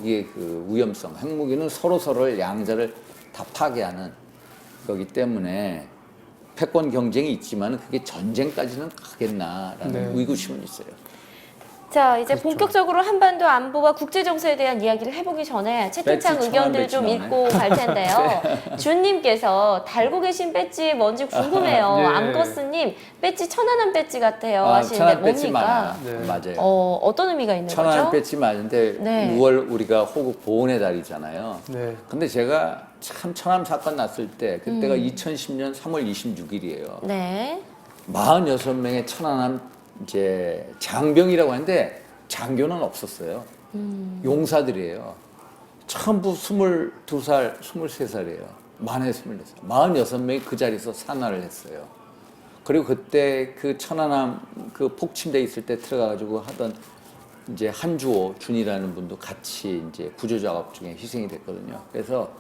핵무기의 그 위험성, 핵무기는 서로를 양자를 다 파괴하는 거기 때문에 패권 경쟁이 있지만 그게 전쟁까지는 가겠나라는 네. 의구심은 있어요. 자, 이제 그렇죠. 본격적으로 한반도 안보와 국제 정세에 대한 이야기를 해보기 전에 채팅창 배지, 의견들 좀 천안 배지 읽고 갈 텐데요. 준님께서 달고 계신 배지 뭔지 궁금해요. 예. 암거스님 배지 천안함 배지 같아요 아, 하시는데 천안 배지 뭡니까? 많아요. 네. 맞아요. 어떤 의미가 있는 천안 거죠? 배지 맞는데 네. 6월 우리가 호국 보훈의 달이잖아요. 네. 근데 제가 참 천안 사건 났을 때 그때가 2010년 3월 26일이에요. 네. 46명의 천안함 이제 장병이라고 하는데 장교는 없었어요. 용사들이에요. 전부 22살, 23살이에요. 만에 24살. 46명이 그 자리에서 산화를 했어요. 그리고 그때 그 천안함 그 폭침돼 있을 때 들어가가지고 하던 이제 한주호 준이라는 분도 같이 이제 구조작업 중에 희생이 됐거든요. 그래서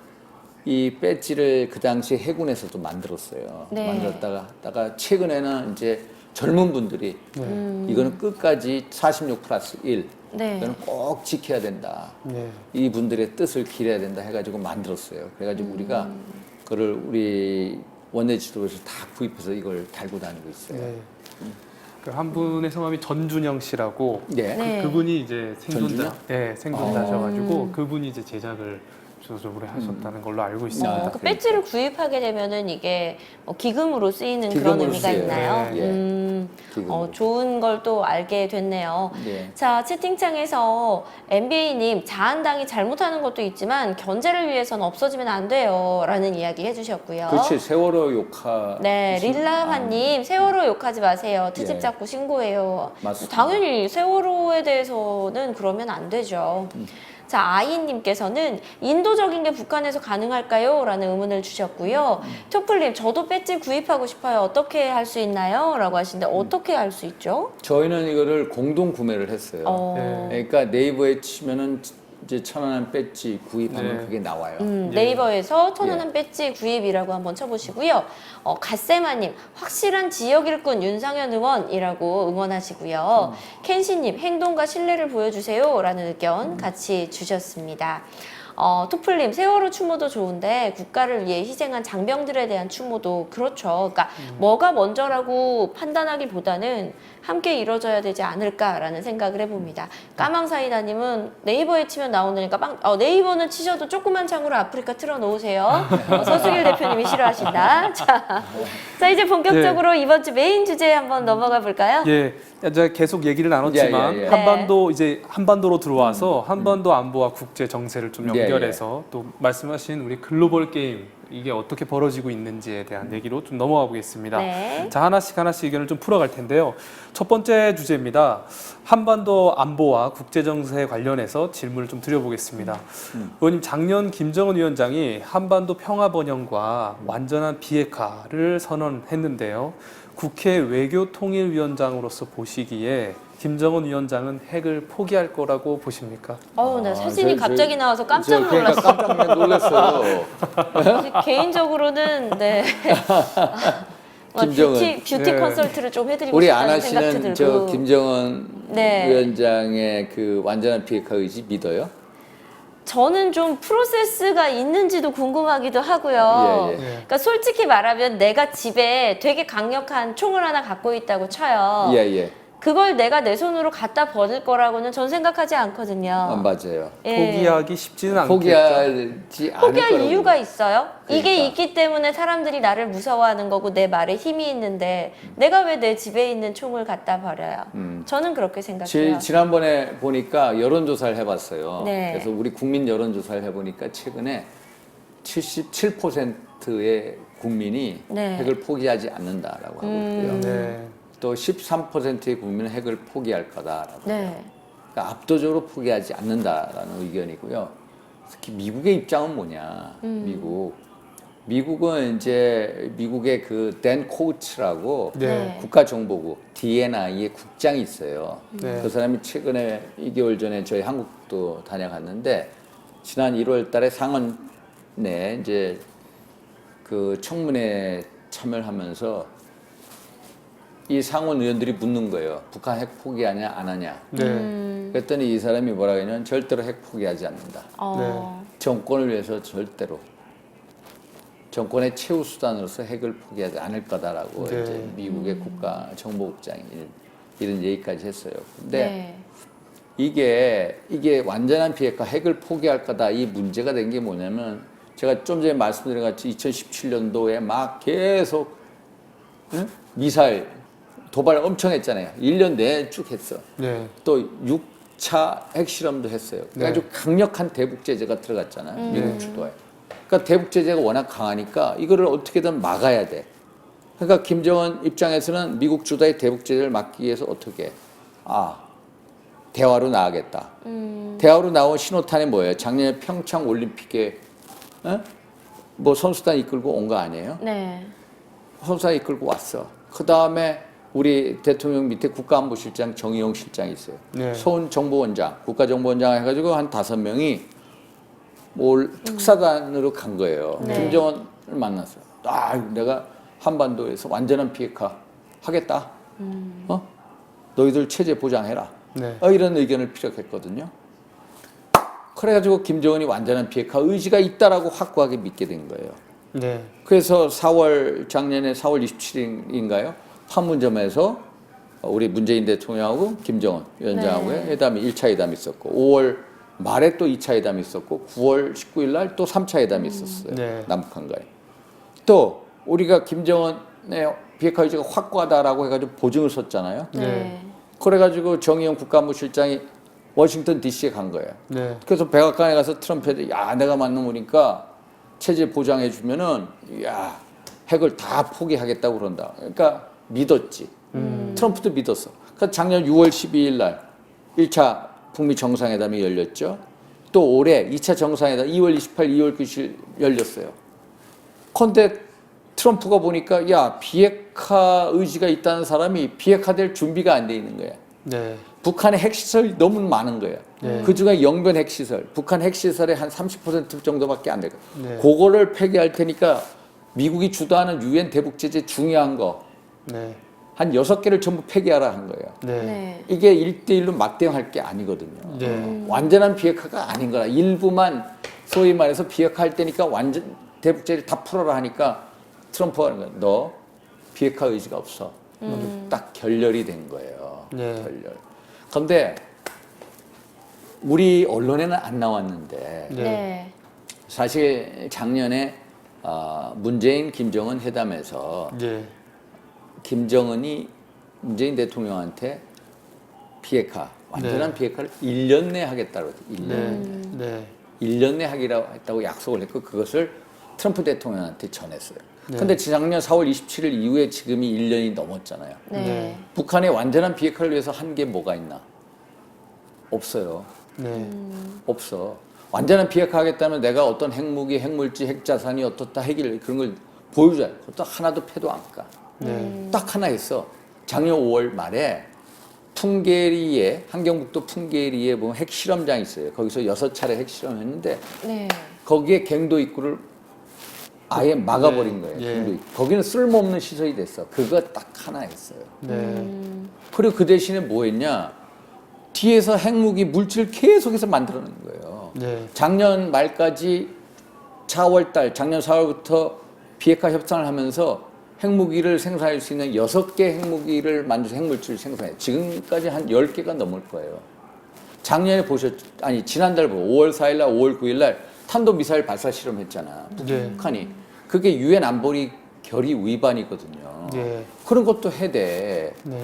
이 배지를 그 당시 해군에서도 만들었어요. 네. 만들었다가 하다가 최근에는 이제 젊은 분들이 이거는 끝까지 46+1 네. 이거는 꼭 지켜야 된다. 네. 이 분들의 뜻을 기려야 된다 해가지고 만들었어요. 그래가지고 우리가 그걸 우리 원내 지도부에서 다 구입해서 이걸 달고 다니고 있어요. 네. 그 한 분의 성함이 전준영 씨라고 네. 네. 그분이 이제 생존자, 전준영? 네, 생존자셔가지고 그분이 이제 제작을 주도적으로 하셨다는 걸로 알고 있습니다. 그 배지를 구입하게 되면은 이게 기금으로 쓰이는 그런 기금으로 의미가 쓰여요. 있나요? 예. 기금으로. 좋은 걸 또 알게 됐네요. 네. 자, 채팅창에서 MBA님 자한당이 잘못하는 것도 있지만 견제를 위해서는 없어지면 안 돼요 라는 이야기 해주셨고요. 그렇지. 세월호 욕하. 네, 릴라화님 세월호 욕하지 마세요. 트집 예. 잡고 신고해요. 맞습니다. 당연히 세월호에 대해서는 그러면 안 되죠. 자, 아이님께서는 인도적인 게 북한에서 가능할까요? 라는 의문을 주셨고요. 토플님, 저도 배지 구입하고 싶어요. 어떻게 할 수 있나요? 라고 하시는데 어떻게 할 수 있죠? 저희는 이거를 공동 구매를 했어요. 네. 그러니까 네이버에 치면은 이제 천안함 배지 구입하면 네. 그게 나와요. 네이버에서 천안함 예. 배지 구입이라고 한번 쳐보시고요. 갓세마님, 확실한 지역 일꾼 윤상현 의원이라고 응원하시고요. 켄시님, 행동과 신뢰를 보여주세요. 라는 의견 같이 주셨습니다. 토플님, 세월호 추모도 좋은데 국가를 위해 희생한 장병들에 대한 추모도 그렇죠. 그러니까 뭐가 먼저라고 판단하기보다는 함께 이루어져야 되지 않을까라는 생각을 해봅니다. 까망사이다님은 네이버에 치면 나오니까 네이버는 치셔도 조그만 창으로 아프리카 틀어놓으세요. 서수길 대표님이 싫어하신다. 자, 이제 본격적으로 이번 주 메인 주제에 한번 넘어가 볼까요? 예, 이제 계속 얘기를 나눴지만 예. 한반도 이제 한반도로 들어와서 한반도 안보와 국제 정세를 좀 예, 연결해서 또 말씀하신 우리 글로벌 게임 이게 어떻게 벌어지고 있는지에 대한 얘기로 좀 넘어가 보겠습니다. 네. 자, 하나씩 의견을 좀 풀어갈 텐데요. 첫 번째 주제입니다. 한반도 안보와 국제 정세 관련해서 질문을 좀 드려보겠습니다. 의원님, 작년 김정은 위원장이 한반도 평화 번영과 완전한 비핵화를 선언했는데요. 국회 외교통일위원장으로서 보시기에 김정은 위원장은 핵을 포기할 거라고 보십니까? 네, 사진이 갑자기 나와서 깜짝 그러니까 놀랐어요. 깜짝 놀랐어요. 개인적으로는 네. 김정은. 뷰티 네. 컨설트를 좀 해드리고 우리 싶다는 안하 생각도 씨는 들고. 저 김정은 네. 위원장의 그 완전한 비핵화 의지 믿어요? 저는 좀 프로세스가 있는지도 궁금하기도 하고요. 예, 예. 그러니까 솔직히 말하면 내가 집에 되게 강력한 총을 하나 갖고 있다고 쳐요. 예. 그걸 내가 내 손으로 갖다 버릴 거라고는 전 생각하지 않거든요. 맞아요. 예. 포기하기 쉽지는 않겠죠. 포기하지 않을 포기할 거라고. 이유가 있어요? 이게 그러니까. 있기 때문에 사람들이 나를 무서워하는 거고 내 말에 힘이 있는데 내가 왜 내 집에 있는 총을 갖다 버려요? 저는 그렇게 생각해요. 지난번에 보니까 여론조사를 해봤어요. 네. 그래서 우리 국민 여론조사를 해보니까 최근에 77%의 국민이 네. 핵을 포기하지 않는다라고 하고 있고요. 네. 또 13%의 국민은 핵을 포기할 거다라고. 네. 그러니까 압도적으로 포기하지 않는다라는 의견이고요. 특히 미국의 입장은 뭐냐? 미국은 이제 미국의 그 댄 코우츠라고 네. 국가정보국 DNI의 국장이 있어요. 네. 그 사람이 최근에 2개월 전에 저희 한국도 다녀갔는데 지난 1월달에 상원에 이제 그 청문회 참여를 하면서 이 상원 의원들이 묻는 거예요. 북한 핵 포기하냐 안 하냐. 네. 그랬더니 이 사람이 뭐라고 했냐면 절대로 핵 포기하지 않는다. 정권을 위해서 절대로. 정권의 최후 수단으로서 핵을 포기하지 않을 거다라고 네. 이제 미국의 국가 정보국장이 이런 얘기까지 했어요. 근데 이게 완전한 비핵화 핵을 포기할 거다 이 문제가 된 게 뭐냐면 제가 좀 전에 말씀드린 같이 2017년도에 막 계속 미사일 도발 엄청 했잖아요. 1년 내내 쭉 했어. 네. 또 6차 핵실험도 했어요. 그래가지고 강력한 대북 제재가 들어갔잖아요. 미국 주도에. 그러니까 대북 제재가 워낙 강하니까 이거를 어떻게든 막아야 돼. 그러니까 김정은 입장에서는 미국 주도의 대북 제재를 막기 위해서 어떻게? 대화로 나가겠다. 대화로 나온 신호탄이 뭐예요? 작년에 평창 올림픽에 뭐 선수단 이끌고 온 거 아니에요? 네. 선수단 이끌고 왔어. 그 다음에 우리 대통령 밑에 국가안보실장 정의용 실장이 있어요. 네. 서훈 정보원장, 국가정보원장 해가지고 한 5명이 특사단으로 간 거예요. 네. 김정은을 만났어요. 내가 한반도에서 완전한 비핵화 하겠다. 너희들 체제 보장해라. 네. 이런 의견을 피력했거든요. 그래가지고 김정은이 완전한 비핵화 의지가 있다라고 확고하게 믿게 된 거예요. 네. 그래서 작년에 4월 27일인가요? 판문점에서 우리 문재인 대통령하고 김정은 위원장하고의 회담이 1차 회담이 있었고 5월 말에 또 2차 회담이 있었고 9월 19일 날 또 3차 회담이 있었어요. 네. 남북한 간에. 또 우리가 김정은의 비핵화 의지가 확고하다라고 해가지고 보증을 썼잖아요. 네. 그래가지고 정의용 국가안보실장이 워싱턴 DC에 간 거예요. 네. 그래서 백악관에 가서 트럼프한테 내가 맞는 거니까 체제 보장해 주면은 핵을 다 포기하겠다고 그런다. 그러니까 믿었지. 트럼프도 믿었어. 그러니까 작년 6월 12일 날 1차 북미 정상회담이 열렸죠. 또 올해 2차 정상회담 2월 28일, 2월 9일 열렸어요. 그런데 트럼프가 보니까 비핵화 의지가 있다는 사람이 비핵화될 준비가 안 돼 있는 거야. 네. 북한의 핵시설이 너무 많은 거예요. 네. 그중에 영변 핵시설, 북한 핵시설의 한 30% 정도밖에 안 돼요. 네. 그거를 폐기할 테니까 미국이 주도하는 유엔 대북 제재 중요한 거 한 네. 6개를 전부 폐기하라 한 거예요. 네. 이게 1대1로 막대응할 게 아니거든요. 네. 완전한 비핵화가 아닌 거라. 일부만 소위 말해서 비핵화할 때니까 완전 대북 제재 다 풀어라 하니까 트럼프가 하는 거야. 너 비핵화 의지가 없어. 딱 결렬이 된 거예요. 네. 결렬. 그런데 우리 언론에는 안 나왔는데 네. 사실 작년에 문재인 김정은 회담에서 네. 김정은이 문재인 대통령한테 비핵화 완전한 비핵화를 1년 내에 하겠다고 했어요. 1년. 네. 네. 1년 내에 하기로 했다고 약속을 했고 그것을 트럼프 대통령한테 전했어요. 네. 근데 작년 4월 27일 이후에 지금이 1년이 넘었잖아요. 네. 북한의 완전한 비핵화를 위해서 한 게 뭐가 있나? 없어요. 네. 없어. 완전한 비핵화 하겠다면 내가 어떤 핵무기, 핵물질, 핵자산이 어떻다 핵일 그런 걸 보여줘야 돼. 그것도 하나도 패도 안 까. 네. 딱 하나 있어. 작년 5월 말에 풍계리에 한경북도 풍계리에 보면 핵실험장이 있어요. 거기서 6차례 핵실험했는데 네. 거기에 갱도 입구를 아예 막아버린 거예요. 예. 갱도 입구. 거기는 쓸모없는 시설이 됐어. 그거 딱 하나 했어요. 네. 그리고 그 대신에 뭐 했냐? 뒤에서 핵무기 물질을 계속해서 만들어낸 거예요. 네. 작년 말까지 4월달, 작년 4월부터 비핵화 협상을 하면서 핵무기를 생산할 수 있는 6개 핵무기를 만들어서 핵물질을 생산해요. 지금까지 한 10개가 넘을 거예요. 작년에 지난달 5월 4일날, 5월 9일날 탄도미사일 발사 실험했잖아. 네. 북한이. 그게 유엔 안보리 결의 위반이거든요. 네. 그런 것도 해대. 네.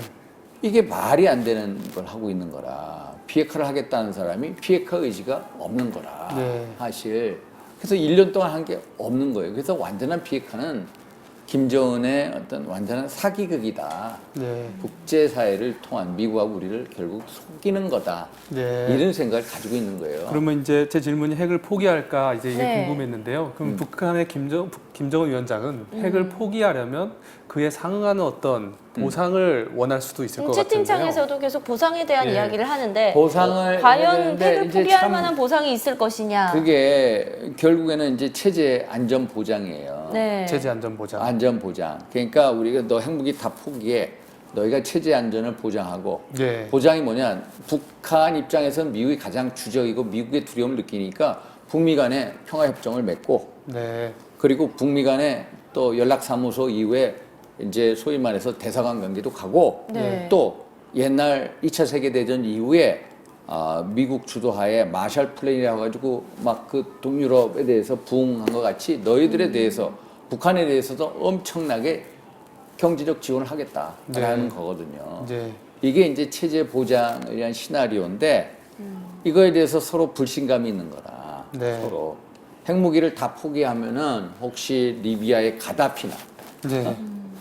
이게 말이 안 되는 걸 하고 있는 거라. 비핵화를 하겠다는 사람이 비핵화 의지가 없는 거라. 네. 사실. 그래서 1년 동안 한 게 없는 거예요. 그래서 완전한 비핵화는 김정은의 어떤 완전한 사기극이다. 네. 국제사회를 통한 미국하고 우리를 결국 속이는 거다. 네. 이런 생각을 가지고 있는 거예요. 그러면 이제 제 질문이 핵을 포기할까 이제 이게 네. 궁금했는데요. 그럼 북한의 김정은 위원장은 핵을 포기하려면 그에 상응하는 어떤 보상을 원할 수도 있을 것 같은데요. 채팅창에서도 계속 보상에 대한 예. 이야기를 하는데 보상을 해야 과연 되는데 핵을 이제 포기할 참 만한 보상이 있을 것이냐. 그게 결국에는 이제 체제 안전 보장이에요. 네. 제재 안전 보장. 안전 보장. 그러니까 우리가 너 핵무기 다 포기해. 너희가 체제 안전을 보장하고 네. 보장이 뭐냐? 북한 입장에서는 미국이 가장 주적이고 미국의 두려움을 느끼니까 북미 간에 평화협정을 맺고 네. 그리고 북미 간에 또 연락사무소 이후에 이제 소위 말해서 대사관 관계도 가고 네. 또 옛날 2차 세계대전 이후에 미국 주도하에 마샬 플랜이라고 해가지고 막 그 동유럽에 대해서 부응한 것 같이 너희들에 대해서 북한에 대해서도 엄청나게 경제적 지원을 하겠다라는 거거든요. 네. 이게 이제 체제 보장에 대한 시나리오인데 이거에 대해서 서로 불신감이 있는 거라. 네. 서로 핵무기를 다 포기하면은 혹시 리비아의 가다피나 네.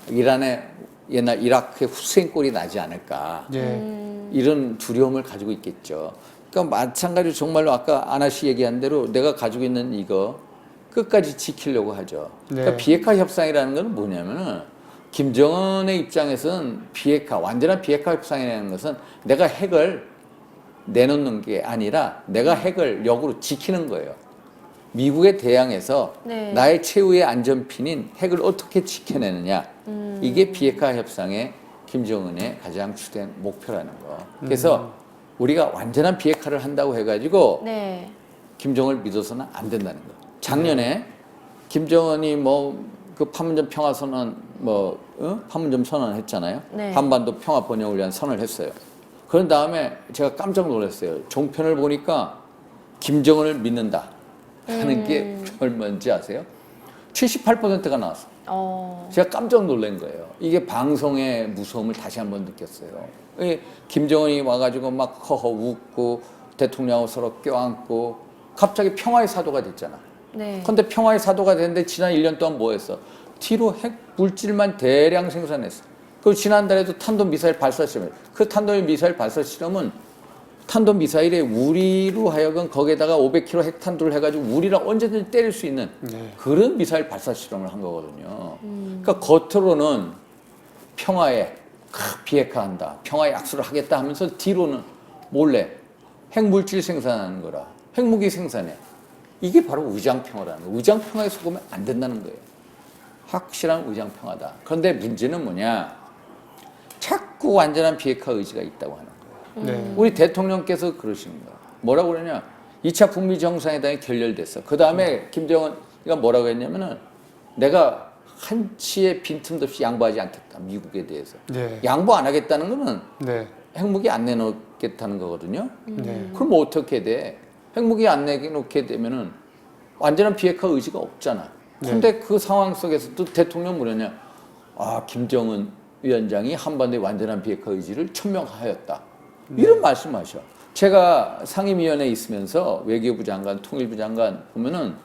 이란의 옛날 이라크의 후세인 꼴이 나지 않을까. 네. 이런 두려움을 가지고 있겠죠. 그러니까 마찬가지로 정말로 아까 아나 씨 얘기한 대로 내가 가지고 있는 이거 끝까지 지키려고 하죠. 그러니까 네. 비핵화 협상이라는 건 뭐냐면은 김정은의 입장에서는 완전한 비핵화 협상이라는 것은 내가 핵을 내놓는 게 아니라 내가 핵을 역으로 지키는 거예요. 미국에 대항해서 네. 나의 최후의 안전핀인 핵을 어떻게 지켜내느냐. 이게 비핵화 협상의 김정은의 가장 주된 목표라는 거. 그래서 우리가 완전한 비핵화를 한다고 해가지고 네. 김정은을 믿어서는 안 된다는 거. 작년에 김정은이 그 판문점 평화선언 판문점 선언을 했잖아요. 네. 한반도 평화 번영을 위한 선언을 했어요. 그런 다음에 제가 깜짝 놀랐어요. 종편을 보니까 김정은을 믿는다 하는 게 얼마인지 아세요? 78%가 나왔어요. 제가 깜짝 놀란 거예요. 이게 방송의 무서움을 다시 한번 느꼈어요. 김정은이 와가지고 막 허허 웃고 대통령하고 서로 껴안고 갑자기 평화의 사도가 됐잖아. 네. 근데 평화의 사도가 됐는데 지난 1년 동안 뭐 했어? 뒤로 핵 물질만 대량 생산했어. 그리고 지난달에도 탄도미사일 발사 실험. 그 탄도미사일 발사 실험은 탄도미사일에 우리로 하여금 거기에다가 500kg 핵탄두를 해가지고 우리랑 언제든지 때릴 수 있는 그런 미사일 발사 실험을 한 거거든요. 그러니까 겉으로는 평화에 비핵화한다, 평화의 약수를 하겠다 하면서 뒤로는 몰래 핵물질 생산하는 거라, 핵무기 생산해. 이게 바로 의장평화라는 거예요. 의장평화에 속으면 안 된다는 거예요. 확실한 의장평화다. 그런데 문제는 뭐냐? 자꾸 완전한 비핵화 의지가 있다고 하는 거예요. 네. 우리 대통령께서 그러시는 거예요. 뭐라고 그러냐? 2차 북미 정상회담이 결렬됐어. 그 다음에 김정은이가 뭐라고 했냐면은 내가 한치의 빈틈도 없이 양보하지 않겠다. 미국에 대해서. 네. 양보 안 하겠다는 거는 네. 핵무기 안 내놓겠다는 거거든요. 네. 그럼 뭐 어떻게 돼? 핵무기 안 내놓게 되면은 완전한 비핵화 의지가 없잖아. 근데 그 상황 속에서도 대통령 뭐냐냐? 김정은 위원장이 한반도의 완전한 비핵화 의지를 천명하였다. 이런 말씀하셔. 제가 상임위원회에 있으면서 외교부 장관, 통일부 장관 보면은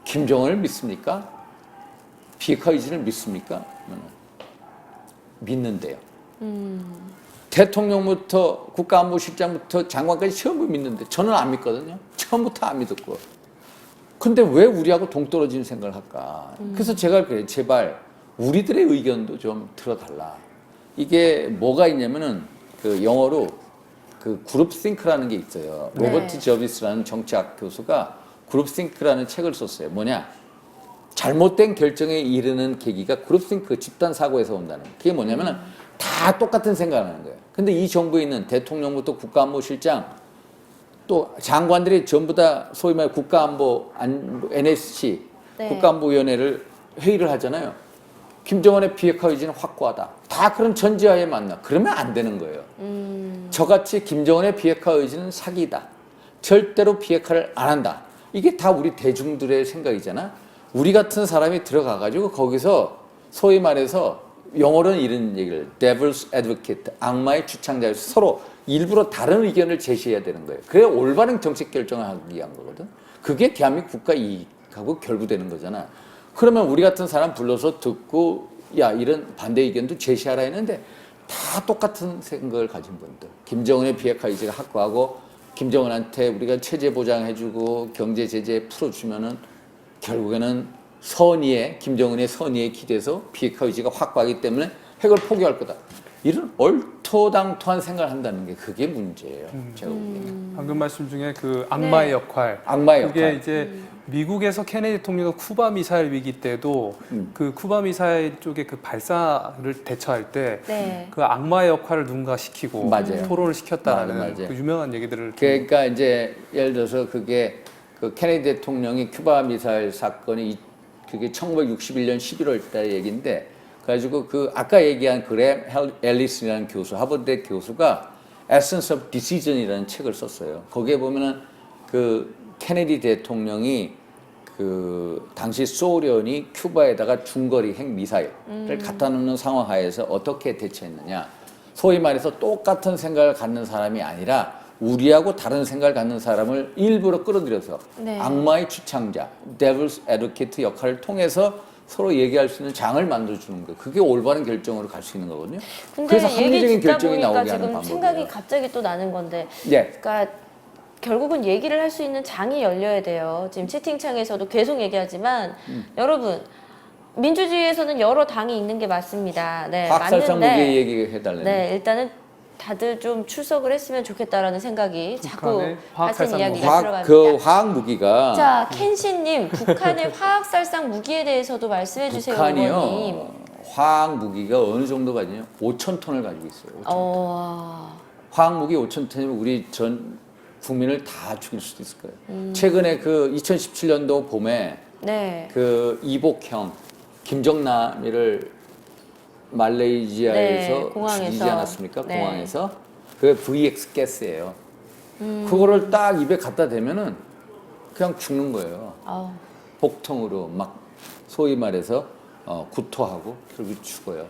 김정은을 믿습니까? 비핵화 의지를 믿습니까? 믿는데요. 대통령부터 국가안보실장부터 장관까지 전부 믿는데 저는 안 믿거든요. 처음부터 안 믿었고. 근데 왜 우리하고 동떨어지는 생각을 할까? 그래서 제가 그래, 제발 우리들의 의견도 좀 들어달라. 이게 뭐가 있냐면은 그 영어로 그 그룹싱크라는 게 있어요. 네. 로버트 저비스라는 정치학 교수가 그룹싱크라는 책을 썼어요. 뭐냐? 잘못된 결정에 이르는 계기가 그룹싱크 집단 사고에서 온다는 거예요. 그게 뭐냐면은 다 똑같은 생각을 하는 거예요. 근데 이 정부에 있는 대통령부터 국가안보실장 또 장관들이 전부 다 소위 말해 국가안보 NSC 네. 국가안보위원회를 회의를 하잖아요. 김정은의 비핵화 의지는 확고하다. 다 그런 전제하에 만나. 그러면 안 되는 거예요. 저같이 김정은의 비핵화 의지는 사기다. 절대로 비핵화를 안 한다. 이게 다 우리 대중들의 생각이잖아. 우리 같은 사람이 들어가가지고 거기서 소위 말해서 영어로는 이런 얘기를 devil's advocate, 악마의 주창자에서 서로 일부러 다른 의견을 제시해야 되는 거예요. 그래야 올바른 정책 결정을 하기 위한 거거든. 그게 대한민국 국가 이익하고 결부되는 거잖아. 그러면 우리 같은 사람 불러서 듣고 야 이런 반대 의견도 제시하라 했는데 다 똑같은 생각을 가진 분들. 김정은의 비핵화 의지가 확고하고 김정은한테 우리가 체제 보장해주고 경제 제재 풀어주면은 결국에는 김정은의 선의에 기대서 비핵화 의지가 확고하기 때문에 핵을 포기할 거다. 이런 얼토 초당토한 생각을 한다는 게 그게 문제예요. 제가 보기에는. 방금 말씀 중에 그 악마의 네. 역할. 악마의 그게 역할. 이제 미국에서 케네디 대통령이 쿠바 미사일 위기 때도 그 쿠바 미사일 쪽에 그 발사를 대처할 때 네. 그 악마의 역할을 누군가 시키고 맞아요. 토론을 시켰다는 맞아요. 그 유명한 얘기들을 그러니까 이제 예를 들어서 그게 그 케네디 대통령이 큐바 미사일 사건이 그게 1961년 11월 달 얘기인데 그래가지고 그 아까 얘기한 그램 앨리슨이라는 교수 하버드대 교수가 Essence of Decision이라는 책을 썼어요. 거기에 보면은 그 케네디 대통령이 그 당시 소련이 큐바에다가 중거리 핵 미사일을 갖다 놓는 상황 하에서 어떻게 대처했느냐. 소위 말해서 똑같은 생각을 갖는 사람이 아니라 우리하고 다른 생각을 갖는 사람을 일부러 끌어들여서 네. 악마의 주창자, Devil's Advocate 역할을 통해서 서로 얘기할 수 있는 장을 만들어주는 거. 그게 올바른 결정으로 갈 수 있는 거거든요. 근데 그래서 얘기 합리적인 듣다 결정이 보니까 나오게 지금 하는 방법이에요. 생각이 갑자기 또 나는 건데, 예. 그러니까 결국은 얘기를 할 수 있는 장이 열려야 돼요. 지금 채팅창에서도 계속 얘기하지만 여러분 민주주의에서는 여러 당이 있는 게 맞습니다. 네, 학살상 맞는데 무기 얘기해달라는. 네, 일단은 다들 좀 출석을 했으면 좋겠다라는 생각이 자꾸 북한의 같은 화학살상 이야기가 화학, 들어갑니다. 그 화학 무기가 자, 켄시님, 북한의 화학살상 무기에 대해서도 말씀해 주세요, 의원님. 북한이요. 화학 무기가 어느 정도 가지냐? 5천 톤을 가지고 있어요. 5천 톤. 화학 무기 5천 톤이면 우리 전 국민을 다 죽일 수도 있을 거예요. 최근에 그 2017년도 봄에 네. 그 이복형 김정남이를 말레이시아에서 네, 공항에서. 죽이지 않았습니까? 네. 공항에서. 그게 VX 가스예요. 그거를 딱 입에 갖다 대면은 그냥 죽는 거예요. 아우. 복통으로 막 소위 말해서 구토하고 그리고 죽어요.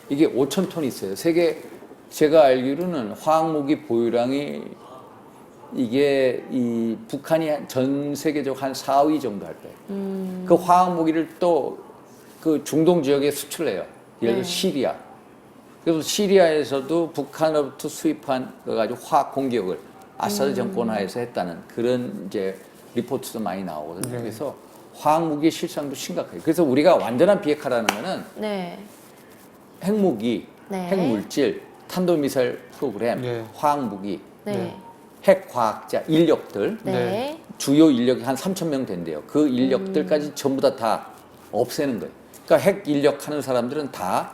이게 5천 톤 있어요. 세계 제가 알기로는 화학무기 보유량이 이게 이 북한이 전 세계적 한 4위 정도 할 거예요. 그 화학무기를 또 그 중동 지역에 수출해요. 예를 들어 네. 시리아. 그래서 시리아에서도 북한으로부터 수입한 그 가지고 화학 공격을 아사드 정권 하에서 했다는 그런 이제 리포트도 많이 나오거든요. 네. 그래서 화학무기의 실상도 심각해요. 그래서 우리가 완전한 비핵화라는 거는 네. 핵무기, 네. 핵물질, 탄도미사일 프로그램, 네. 화학무기, 네. 네. 핵과학자 인력들 네. 네. 주요 인력이 한 3천 명 된대요. 그 인력들까지 전부 다 없애는 거예요. 그러니까 핵 인력 하는 사람들은 다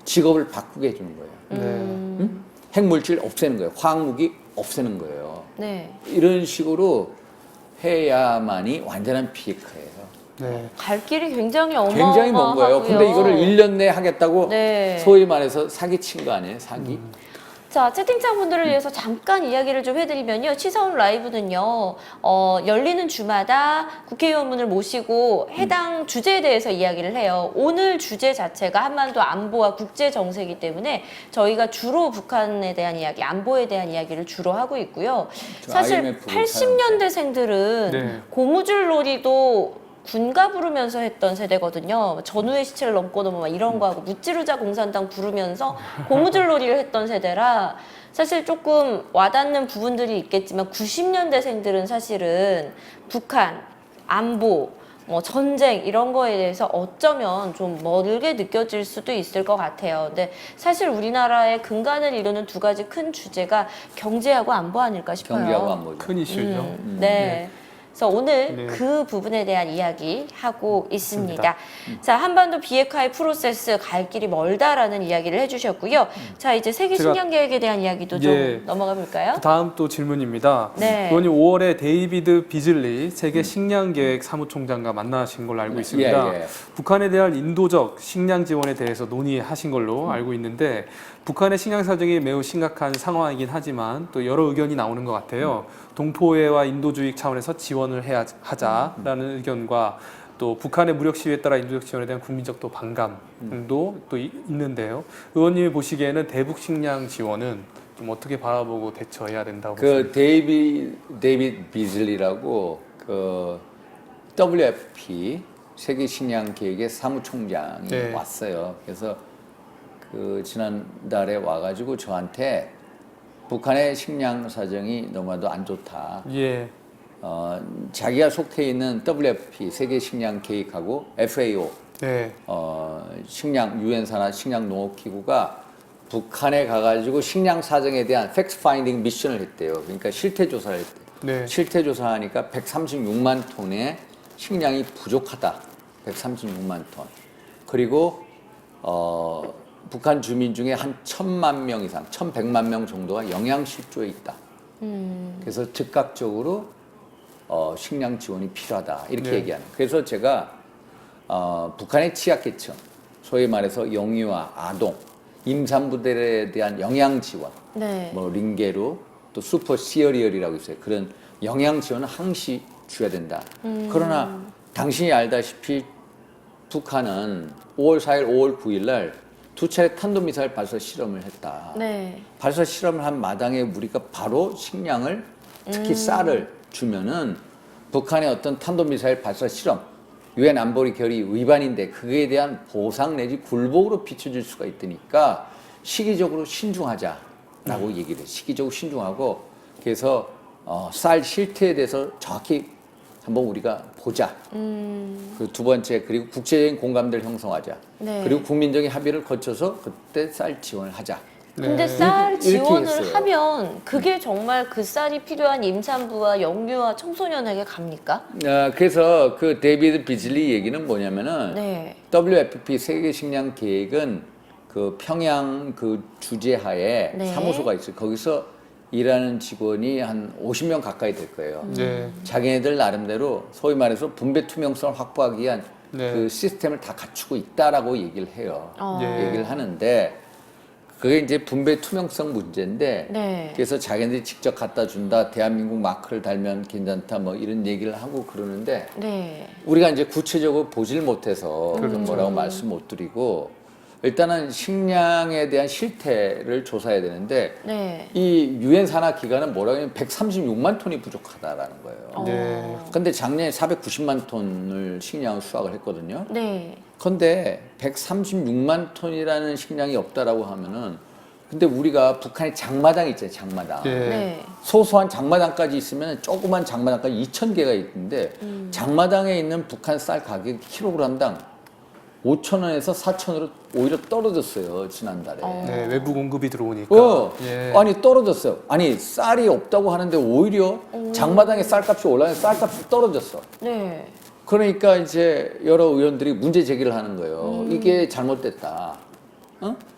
직업을 바꾸게 해주는 거예요. 네. 핵물질 없애는 거예요. 화학무기 없애는 거예요. 네. 이런 식으로 해야만이 완전한 비핵화예요. 네. 갈 길이 굉장히 굉장히 먼 거예요. 근데 이거를 1년 내에 하겠다고 네. 소위 말해서 사기친 거 아니에요? 사기? 자, 채팅창 분들을 위해서 잠깐 이야기를 좀 해드리면요. 치사운 라이브는요, 열리는 주마다 국회의원분을 모시고 해당 주제에 대해서 이야기를 해요. 오늘 주제 자체가 한반도 안보와 국제 정세이기 때문에 저희가 주로 북한에 대한 이야기, 안보에 대한 이야기를 주로 하고 있고요. 저 사실 IMF 를 80년대생들은 네. 고무줄 놀이도 군가 부르면서 했던 세대거든요. 전후의 시체를 넘고 넘어 막 이런 거 하고 무찌르자 공산당 부르면서 고무줄 놀이를 했던 세대라 사실 조금 와닿는 부분들이 있겠지만 90년대생들은 사실은 북한, 안보, 뭐 전쟁 이런 거에 대해서 어쩌면 좀 멀게 느껴질 수도 있을 것 같아요. 근데 사실 우리나라의 근간을 이루는 두 가지 큰 주제가 경제하고 안보 아닐까 싶어요. 경기하고 안보죠. 큰 이슈죠. 네. 그래서 오늘 네. 그 부분에 대한 이야기 하고 있습니다. 맞습니다. 자, 한반도 비핵화의 프로세스 갈 길이 멀다라는 이야기를 해주셨고요. 자, 이제 세계 제가- 식량 계획에 대한 이야기도 좀 예. 넘어가 볼까요? 그 다음 또 질문입니다. 네. 의원님 5월에 데이비드 비즐리 세계 식량계획 사무총장과 만나신 걸로 알고 있습니다. 예, 예. 북한에 대한 인도적 식량 지원에 대해서 논의하신 걸로 알고 있는데 북한의 식량 사정이 매우 심각한 상황이긴 하지만 또 여러 의견이 나오는 것 같아요. 동포애와 인도주의 차원에서 지원을 하자라는 의견과 또 북한의 무력 시위에 따라 인도적 지원에 대한 국민적 또 반감도 또 있는데요. 의원님이 보시기에는 대북 식량 지원은 좀 어떻게 바라보고 대처해야 된다고 그 데이비드 비즐리라고 그 WFP 세계 식량 계획의 사무총장이 네. 왔어요. 그래서 그 지난달에 와가지고 저한테 북한의 식량 사정이 너무나도 안 좋다. 예. 자기가 속해 있는 WFP 세계 식량 계획하고 FAO 네. 식량 유엔사나 식량 농업 기구가 북한에 가가지고 식량 사정에 대한 팩트 파인딩 미션을 했대요. 그러니까 실태 조사를 했대요. 네. 실태 조사하니까 136만 톤의 식량이 부족하다. 136만 톤. 그리고 북한 주민 중에 한 1,000만 명 이상, 1,100만 명 정도가 영양실조에 있다. 그래서 즉각적으로 식량 지원이 필요하다. 이렇게 네. 얘기하는. 그래서 제가 북한의 취약계층, 소위 말해서 영유아, 아동, 임산부들에 대한 영양 지원, 네. 뭐 링게루, 또 슈퍼 시어리얼이라고 있어요. 그런 영양 지원은 항시 줘야 된다. 그러나 당신이 알다시피 북한은 5월 4일, 5월 9일 날 두 차례 탄도미사일 발사 실험을 했다. 네. 발사 실험을 한 마당에 우리가 바로 식량을 특히 쌀을 주면은 북한의 어떤 탄도미사일 발사 실험, 유엔 안보리 결의 위반인데 그에 대한 보상 내지 굴복으로 비춰질 수가 있으니까 시기적으로 신중하자라고 얘기를 해요. 시기적으로 신중하고 그래서 쌀 실태에 대해서 정확히 한번 우리가 보자. 그 두 번째 그리고 국제적인 공감대를 형성하자. 네. 그리고 국민적인 합의를 거쳐서 그때 쌀 지원을 하자. 근데 쌀 이렇게 지원을 했어요. 하면 그게 정말 그 쌀이 필요한 임산부와 영유아 청소년에게 갑니까? 그래서 그 데이비드 비즐리 얘기는 뭐냐면은 네. WFP 세계 식량 계획은 그 평양 그 주재하에 네. 사무소가 있어요. 거기서 일하는 직원이 한 50명 가까이 될 거예요. 네. 자기네들 나름대로 소위 말해서 분배 투명성을 확보하기 위한 네. 그 시스템을 다 갖추고 있다라고 얘기를 해요. 예. 얘기를 하는데 그게 이제 분배 투명성 문제인데 네. 그래서 자기네들이 직접 갖다 준다, 대한민국 마크를 달면 괜찮다, 뭐 이런 얘기를 하고 그러는데 네. 우리가 이제 구체적으로 보질 못해서 그렇죠. 뭐라고 말씀 못 드리고 일단은 식량에 대한 실태를 조사해야 되는데 네. 이 유엔 산하 기관은 뭐라고 하냐면 136만 톤이 부족하다라는 거예요. 네. 근데 작년에 490만 톤을 식량을 수확을 했거든요. 네. 근데 136만 톤이라는 식량이 없다라고 하면은 근데 우리가 북한에 장마당 있잖아요, 장마당. 네. 네. 소소한 장마당까지 있으면 조그만 장마당까지 2,000개가 있는데 장마당에 있는 북한 쌀 가격이 킬로그램당 5,000원에서 4,000원으로 오히려 떨어졌어요, 지난달에. 네, 외부 공급이 들어오니까. 예. 아니 떨어졌어요. 아니 쌀이 없다고 하는데 오히려 장마당에 쌀값이 올라가서 쌀값이 떨어졌어. 네. 그러니까 이제 여러 의원들이 문제 제기를 하는 거예요. 이게 잘못됐다.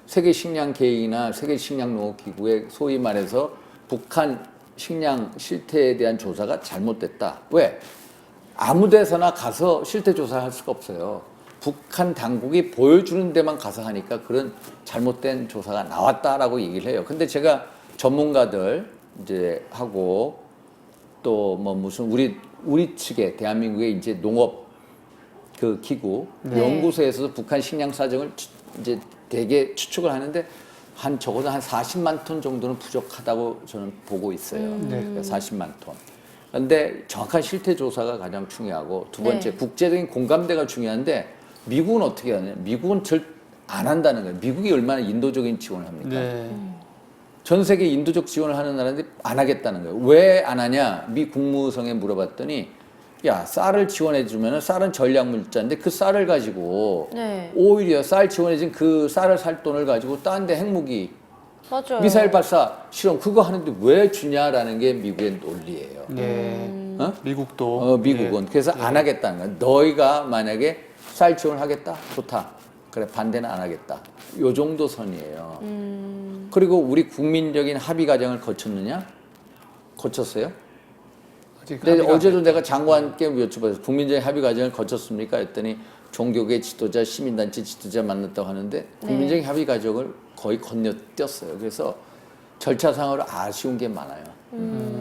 세계 식량 계획이나 세계 식량 농업 기구의 소위 말해서 북한 식량 실태에 대한 조사가 잘못됐다. 왜? 아무 데서나 가서 실태 조사할 수가 없어요. 북한 당국이 보여주는 데만 가서 하니까 그런 잘못된 조사가 나왔다라고 얘기를 해요. 근데 제가 전문가들 이제 하고 또 뭐 무슨 우리 측에 대한민국의 이제 농업 그 기구 네. 연구소에서도 북한 식량 사정을 이제 대개 추측을 하는데 한 적어도 한 40만 톤 정도는 부족하다고 저는 보고 있어요. 네. 그러니까 40만 톤. 근데 정확한 실태 조사가 가장 중요하고 두 번째 네. 국제적인 공감대가 중요한데 미국은 어떻게 하냐? 미국은 안 한다는 거예요. 미국이 얼마나 인도적인 지원을 합니까? 네. 전 세계 인도적 지원을 하는 나라인데 안 하겠다는 거예요. 왜 안 하냐? 미 국무성에 물어봤더니 야, 쌀을 지원해 주면은 쌀은 전략 물자인데 그 쌀을 가지고 네. 오히려 쌀 지원해 준 그 쌀을 살 돈을 가지고 딴 데 핵무기 맞아요. 미사일 발사 실험 그거 하는데 왜 주냐라는 게 미국의 논리예요. 네. 어? 미국도. 미국은 그래서 안 하겠다는 거야. 너희가 만약에 쌀 지원을 하겠다, 좋다. 그래 반대는 안 하겠다. 요 정도 선이에요. 그리고 우리 국민적인 합의 과정을 거쳤느냐? 거쳤어요? 아직 근데 합의가 어제도 내가 장관께 여쭤봤어요. 국민적인 합의 과정을 거쳤습니까? 했더니 종교계 지도자, 시민단체 지도자 만났다고 하는데 국민적인 합의 과정을 거의 건너뛰었어요. 그래서 절차상으로 아쉬운 게 많아요.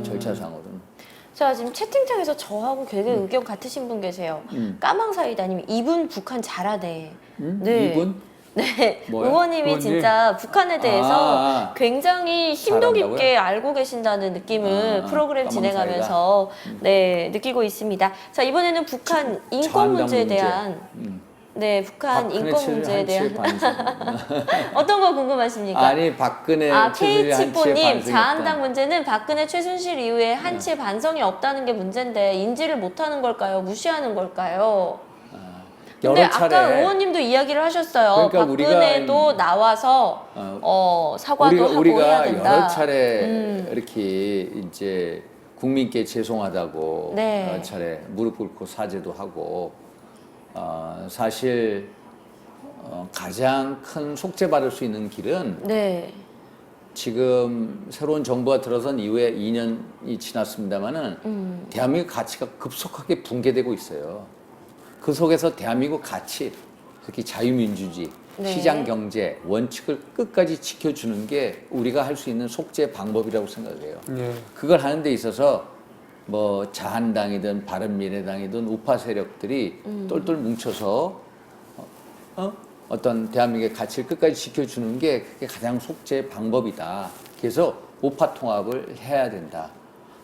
절차상으로는. 자, 지금 채팅창에서 저하고 되게 의견 같으신 분 계세요. 까망사이다님, 이분 북한 잘하네. 네. 이분? 네. 뭐요? 의원님이 의원님? 진짜 북한에 대해서 아. 굉장히 심도 잘한다고요? 깊게 알고 계신다는 느낌을 프로그램 까망사이다. 진행하면서 네, 느끼고 있습니다. 자, 이번에는 북한 인권 저항당 문제에 문제. 대한 네, 북한 박근혜 인권 최순실 문제에 한치의 대한 반성. 어떤 거 궁금하십니까? 아니 박근혜 최순실 한치의 K치포님 반성했다. 자한당 문제는 박근혜 최순실 이후에 한치의 반성이 없다는 게 문제인데 인지를 못하는 걸까요? 무시하는 걸까요? 근데 여러 차례 아까 의원님도 이야기를 하셨어요. 그러니까 박근혜도 나와서 사과도 하고 해야 된다. 여러 차례 이렇게 이제 국민께 죄송하다고 네. 여러 차례 무릎 꿇고 사죄도 하고 사실 가장 큰 속죄받을 수 있는 길은 네. 지금 새로운 정부가 들어선 이후에 2년이 지났습니다만은 대한민국 가치가 급속하게 붕괴되고 있어요. 그 속에서 대한민국 가치, 특히 자유민주주의, 네. 시장경제 원칙을 끝까지 지켜주는 게 우리가 할 수 있는 속죄 방법이라고 생각해요. 예. 그걸 하는 데 있어서 뭐 자한당이든 바른미래당이든 우파 세력들이 똘똘 뭉쳐서 어떤 대한민국의 가치를 끝까지 지켜주는 게 그게 가장 속죄의 방법이다. 그래서 우파 통합을 해야 된다.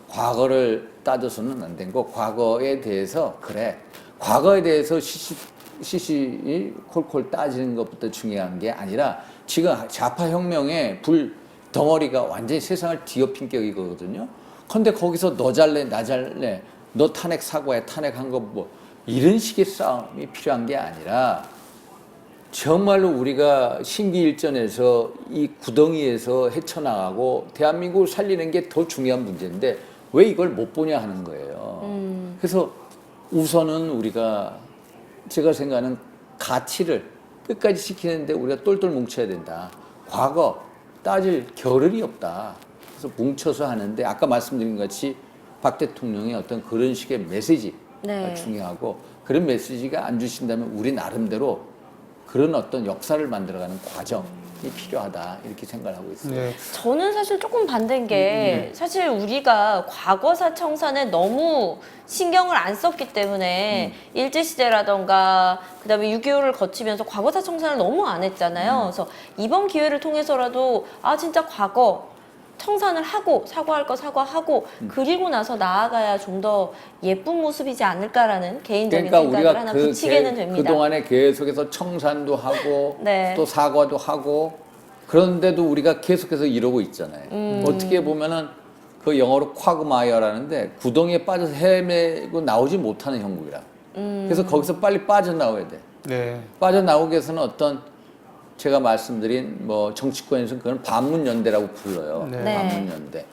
과거를 따져서는 안 되고 과거에 대해서 그래. 과거에 대해서 시시 콜콜 따지는 것부터 중요한 게 아니라 지금 좌파 혁명의 불 덩어리가 완전히 세상을 뒤엎인 격이거든요. 근데 거기서 너 잘래 나 잘래 너 탄핵 사과해 탄핵한 거 뭐 이런 식의 싸움이 필요한 게 아니라 정말로 우리가 신기일전에서 이 구덩이에서 헤쳐나가고 대한민국을 살리는 게 더 중요한 문제인데 왜 이걸 못 보냐 하는 거예요. 그래서 우선은 우리가 제가 생각하는 가치를 끝까지 지키는데 우리가 똘똘 뭉쳐야 된다. 과거 따질 겨를이 없다. 그래서 뭉쳐서 하는데 아까 말씀드린 것 같이 박 대통령의 어떤 그런 식의 메시지가 네. 중요하고 그런 메시지가 안 주신다면 우리 나름대로 그런 어떤 역사를 만들어가는 과정이 필요하다 이렇게 생각을 하고 있어요. 네. 저는 사실 조금 반대인 게 사실 우리가 과거사 청산에 너무 신경을 안 썼기 때문에 일제시대라던가 그다음에 6.25를 거치면서 과거사 청산을 너무 안 했잖아요. 그래서 이번 기회를 통해서라도 진짜 과거 청산을 하고 사과할 거 사과하고 그리고 나서 나아가야 좀 더 예쁜 모습이지 않을까라는 개인적인 그러니까 생각을 우리가 하나 붙이게는 됩니다. 그동안에 계속해서 청산도 하고 네. 또 사과도 하고 그런데도 우리가 계속해서 이러고 있잖아요. 어떻게 보면은 그 영어로 콰그마이어라는데 구덩이에 빠져서 헤매고 나오지 못하는 형국이라. 그래서 거기서 빨리 빠져나와야 돼. 네. 빠져나오기 위해서는 어떤 제가 말씀드린 뭐 정치권에서는 그건 반문연대라고 불러요. 네. 네. 반문연대.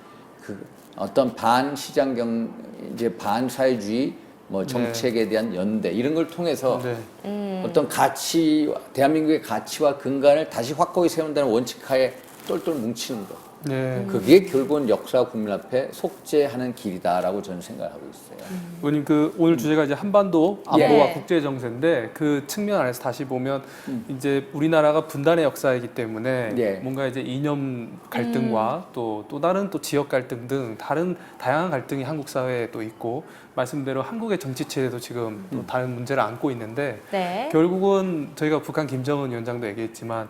그 어떤 반시장경 이제 반사회주의 뭐 정책에 대한 연대 이런 걸 통해서 네. 어떤 가치 대한민국의 가치와 근간을 다시 확고히 세운다는 원칙하에 똘똘 뭉치는 것. 네. 그게 결국은 역사 국민 앞에 속죄하는 길이다라고 저는 생각하고 있어요. 의원님 그 오늘 주제가 이제 한반도 안보와 예. 국제 정세인데 그 측면 안에서 다시 보면 이제 우리나라가 분단의 역사이기 때문에 예. 뭔가 이제 이념 갈등과 또 다른 또 지역 갈등 등 다른 다양한 갈등이 한국 사회에 또 있고 말씀대로 한국의 정치 체제도 지금 또 다른 문제를 안고 있는데 네. 결국은 저희가 북한 김정은 위원장도 얘기했지만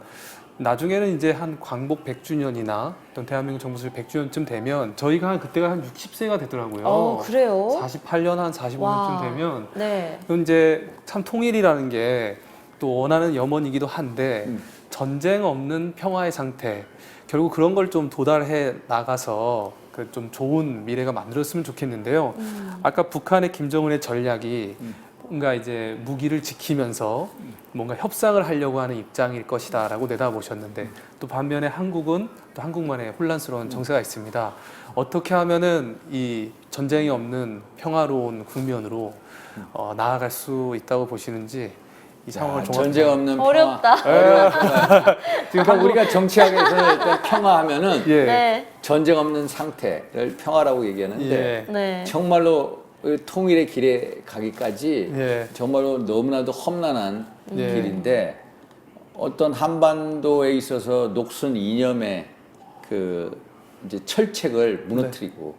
나중에는 이제 한 광복 100주년이나 어떤 대한민국 정부 수립 100주년쯤 되면 저희가 그때가 한 60세가 되더라고요. 그래요? 48년 한 45년쯤 와. 되면 네. 그건 이제 참 통일이라는 게 또 원하는 염원이기도 한데 전쟁 없는 평화의 상태 결국 그런 걸 좀 도달해 나가서 그 좀 좋은 미래가 만들었으면 좋겠는데요. 아까 북한의 김정은의 전략이 뭔가 이제 무기를 지키면서 뭔가 협상을 하려고 하는 입장일 것이다라고 내다보셨는데 또 반면에 한국은 또 한국만의 혼란스러운 정세가 있습니다. 어떻게 하면은 이 전쟁이 없는 평화로운 국면으로 나아갈 수 있다고 보시는지 이 상황을 전쟁 없는 어렵다. 그러니까 우리가 정치학에서 일단 평화하면은 예. 네. 전쟁 없는 상태를 평화라고 얘기하는데 예. 네. 정말로 통일의 길에 가기까지 예. 정말로 너무나도 험난한 예. 길인데 어떤 한반도에 있어서 녹슨 이념의 그 이제 철책을 무너뜨리고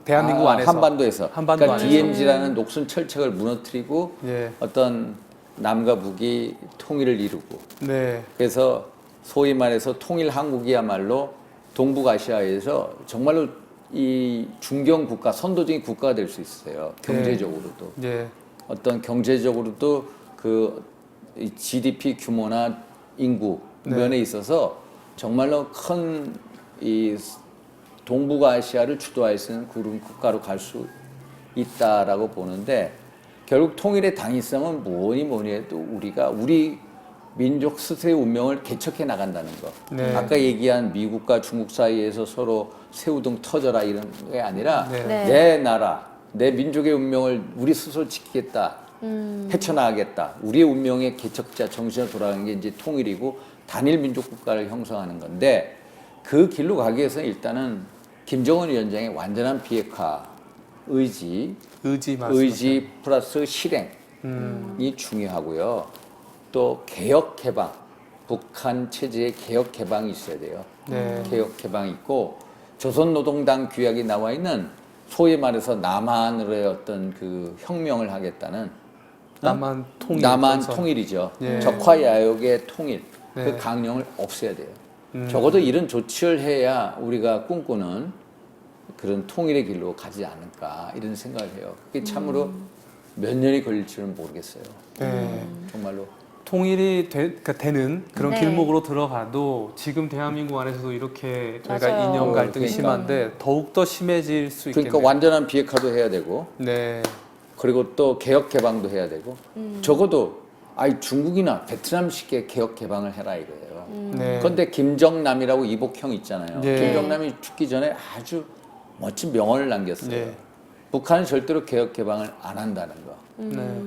대한민국 안에서 한반도에서 한반도 그러니까 안에서. DMZ라는 녹슨 철책을 무너뜨리고 예. 어떤 남과 북이 통일을 이루고 네. 그래서 소위 말해서 통일 한국이야말로 동북아시아에서 정말로 이 중견 국가, 선도적인 국가가 될 수 있어요. 경제적으로도. 예. 어떤 경제적으로도 그 GDP 규모나 인구 면에 있어서 정말로 큰 이 동북아시아를 주도할 수 있는 그런 국가로 갈 수 있다라고 보는데 결국 통일의 당위성은 뭐니 해도 우리 민족 스스로의 운명을 개척해 나간다는 거. 네. 아까 얘기한 미국과 중국 사이에서 서로 새우등 터져라 이런 게 아니라 네. 네. 내 나라, 내 민족의 운명을 우리 스스로 지키겠다. 헤쳐나가겠다. 우리의 운명의 개척자 정신으로 돌아가는 게 이제 통일이고 단일 민족 국가를 형성하는 건데 그 길로 가기 위해서는 일단은 김정은 위원장의 완전한 비핵화 의지 플러스 실행이 중요하고요. 또 개혁 개방, 북한 체제의 개혁 개방이 있어야 돼요. 네. 개혁 개방이 있고 조선노동당 규약이 나와 있는 소위 말해서 남한으로의 어떤 그 혁명을 하겠다는 남한 통일. 남한 건설. 통일이죠. 예. 적화야욕의 통일, 네. 그 강령을 없애야 돼요. 적어도 이런 조치를 해야 우리가 꿈꾸는 그런 통일의 길로 가지 않을까 이런 생각을 해요. 그게 참으로 몇 년이 걸릴지는 모르겠어요. 네. 정말로. 통일이 되는 그런 네. 길목으로 들어가도 지금 대한민국 안에서도 이렇게 저희가 맞아요. 이념 갈등이 그러니까. 심한데 더욱 더 심해질 수 있겠네요. 그러니까 완전한 비핵화도 해야 되고 네. 그리고 또 개혁 개방도 해야 되고 적어도 중국이나 베트남식의 개혁 개방을 해라 이거예요. 네. 그런데 김정남이라고 이복형 있잖아요. 네. 김정남이 죽기 전에 아주 멋진 명언을 남겼어요. 네. 북한은 절대로 개혁 개방을 안 한다는 거. 네.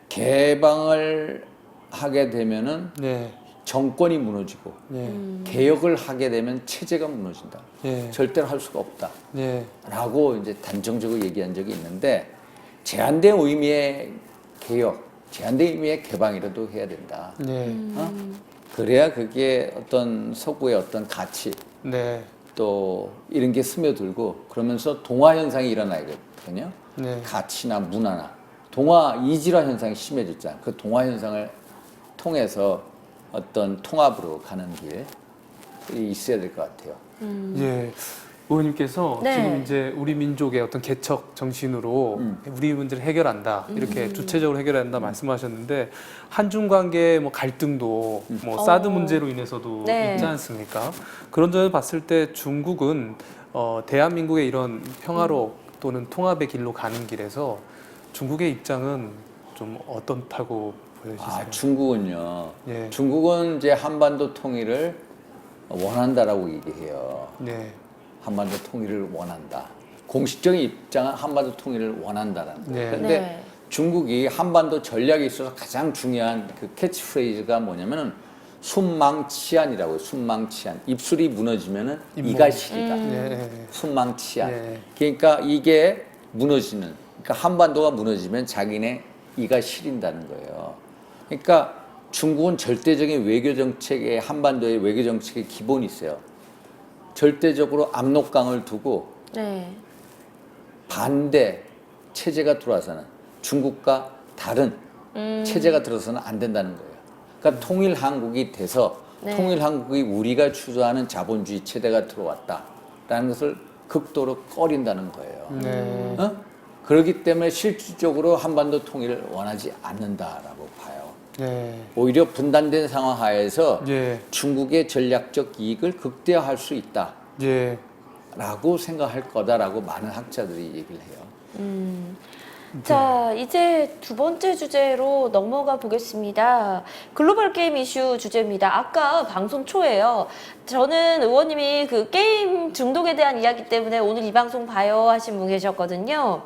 개방을 하게 되면은 네. 정권이 무너지고 네. 개혁을 하게 되면 체제가 무너진다. 네. 절대로 할 수가 없다. 네. 라고 이제 단정적으로 얘기한 적이 있는데 제한된 의미의 개혁, 제한된 의미의 개방이라도 해야 된다. 네. 그래야 그게 어떤 서구의 어떤 가치 네. 또 이런 게 스며들고 그러면서 동화 현상이 일어나거든요. 네. 가치나 문화나 동화 이질화 현상이 심해졌잖아요. 그 동화 현상을 통해서 어떤 통합으로 가는 길이 있어야 될 것 같아요. 예. 의원님께서 네. 지금 이제 우리 민족의 어떤 개척 정신으로 우리 문제를 해결한다 이렇게 주체적으로 해결한다 말씀하셨는데 한중 관계 뭐 갈등도 뭐 사드 문제로 인해서도 네. 있지 않습니까? 그런 점에서 봤을 때 중국은 대한민국의 이런 평화로 또는 통합의 길로 가는 길에서 중국의 입장은 좀 어떻다고 보여지세요? 중국은요. 예. 중국은 이제 한반도 통일을 원한다라고 얘기해요. 네. 한반도 통일을 원한다. 공식적인 입장은 한반도 통일을 원한다라는 거예요. 네. 그런데 네. 중국이 한반도 전략에 있어서 가장 중요한 그 캐치프레이즈가 뭐냐면은 순망치안이라고요. 순망치안. 입술이 무너지면은 이가 시리다. 네. 순망치안. 네. 그러니까 이게 무너지는. 그러니까 한반도가 무너지면 자기네 이가 시린다는 거예요. 그러니까 중국은 절대적인 외교 정책에 한반도의 외교 정책의 기본이 있어요. 절대적으로 압록강을 두고 네. 반대 체제가 들어와서는 중국과 다른 체제가 들어서는 안 된다는 거예요. 그러니까 통일 한국이 돼서 네. 통일 한국이 우리가 주도하는 자본주의 체제가 들어왔다라는 것을 극도로 꺼린다는 거예요. 네. 그렇기 때문에 실질적으로 한반도 통일을 원하지 않는다라고 봐요. 네. 오히려 분단된 상황 하에서 예. 중국의 전략적 이익을 극대화할 수 있다라고 예. 생각할 거다라고 많은 학자들이 얘기를 해요. 자, 이제 두 번째 주제로 넘어가 보겠습니다. 글로벌 게임 이슈 주제입니다. 아까 방송 초에요. 저는 의원님이 그 게임 중독에 대한 이야기 때문에 오늘 이 방송 봐요 하신 분 계셨거든요.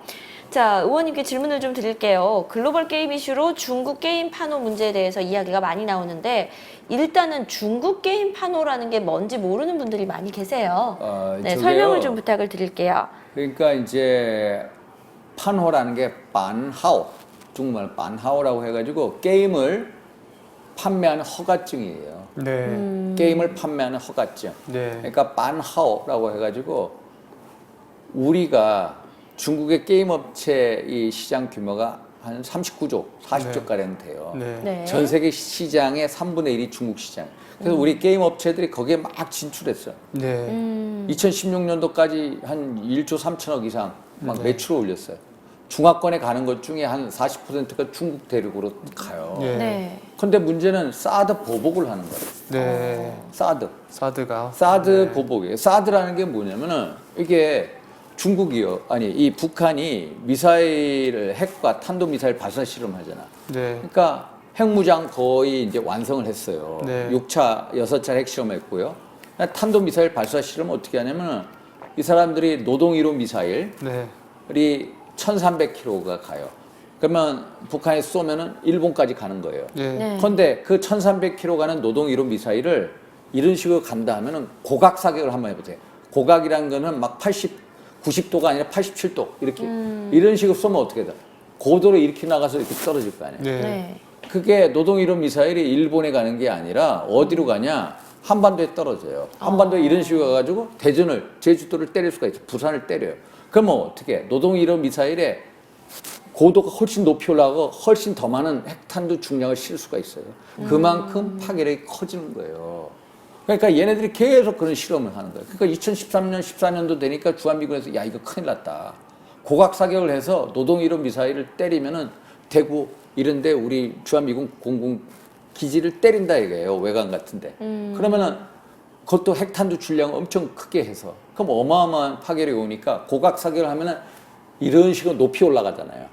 자, 의원님께 질문을 좀 드릴게요. 글로벌 게임 이슈로 중국 게임 판호 문제에 대해서 이야기가 많이 나오는데 일단은 중국 게임 판호라는 게 뭔지 모르는 분들이 많이 계세요. 네, 저게요. 설명을 좀 부탁을 드릴게요. 그러니까 이제 판호라는 게 반하오, 중국말 반하오라고 해가지고 게임을 판매하는 허가증이에요. 네. 게임을 판매하는 허가증. 네. 그러니까 반하오라고 해가지고 우리가 중국의 게임 업체 이 시장 규모가 한 39조, 40조 가량 돼요. 네. 네. 전 세계 시장의 3분의 1이 중국 시장. 그래서 우리 게임 업체들이 거기에 막 진출했어요. 네. 2016년도까지 한 1조 3천억 이상 막 네. 매출을 올렸어요. 중화권에 가는 것 중에 한 40%가 중국 대륙으로 가요. 네. 네. 근데 문제는 사드 보복을 하는 거예요. 네. 사드. 사드가. 사드 네. 보복이에요. 사드라는 게 뭐냐면은 이게 중국이요. 아니, 이 북한이 미사일을 핵과 탄도미사일 발사 실험하잖아. 네. 그러니까 핵무장 거의 이제 완성을 했어요. 네. 6차, 6차 핵실험했고요. 탄도미사일 발사 실험 어떻게 하냐면 이 사람들이 노동 1호 미사일이 네. 1300km가 가요. 그러면 북한이 쏘면은 일본까지 가는 거예요. 네. 네. 그런데 그 1300km 가는 노동 1호 미사일을 이런 식으로 간다 하면은 고각 사격을 한번 해보세요. 고각이라는 거는 막 90도가 아니라 87도 이렇게 이런 식으로 쏘면 어떻게 돼? 고도로 이렇게 나가서 이렇게 떨어질 거 아니에요. 네. 네. 그게 노동 1호 미사일이 일본에 가는 게 아니라 어디로 가냐? 한반도에 떨어져요. 한반도에 이런 식으로 가가지고 대전을, 제주도를 때릴 수가 있어요. 부산을 때려요. 그러면 어떻게 해? 노동 1호 미사일에 고도가 훨씬 높이 올라가고 훨씬 더 많은 핵탄두 중량을 실을 수가 있어요. 그만큼 파괴력이 커지는 거예요. 그러니까 얘네들이 계속 그런 실험을 하는 거예요. 그러니까 2013년, 14년도 되니까 주한미군에서 야, 이거 큰일 났다. 고각 사격을 해서 노동 1호 미사일을 때리면은 대구 이런데 우리 주한미군 공군 기지를 때린다 이거예요. 외관 같은데. 그러면은 그것도 핵탄두 줄량을 엄청 크게 해서 그럼 어마어마한 파괴력이 오니까 고각 사격을 하면은 이런 식으로 높이 올라가잖아요.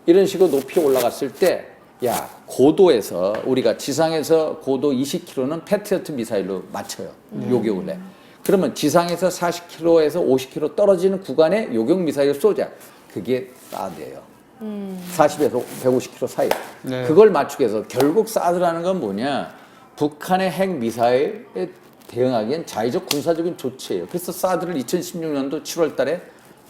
이런 식으로 높이 올라갔을 때 야, 고도에서 우리가 지상에서 고도 20km는 패트리어트 미사일로 맞춰요. 요격을 해. 그러면 지상에서 40km에서 50km 떨어지는 구간에 요격 미사일을 쏘자. 그게 사드예요. 40에서 150km 사이. 네. 그걸 맞추기 위해서 결국 사드라는 건 뭐냐? 북한의 핵 미사일에 대응하기엔 자의적 군사적인 조치예요. 그래서 사드를 2016년도 7월 달에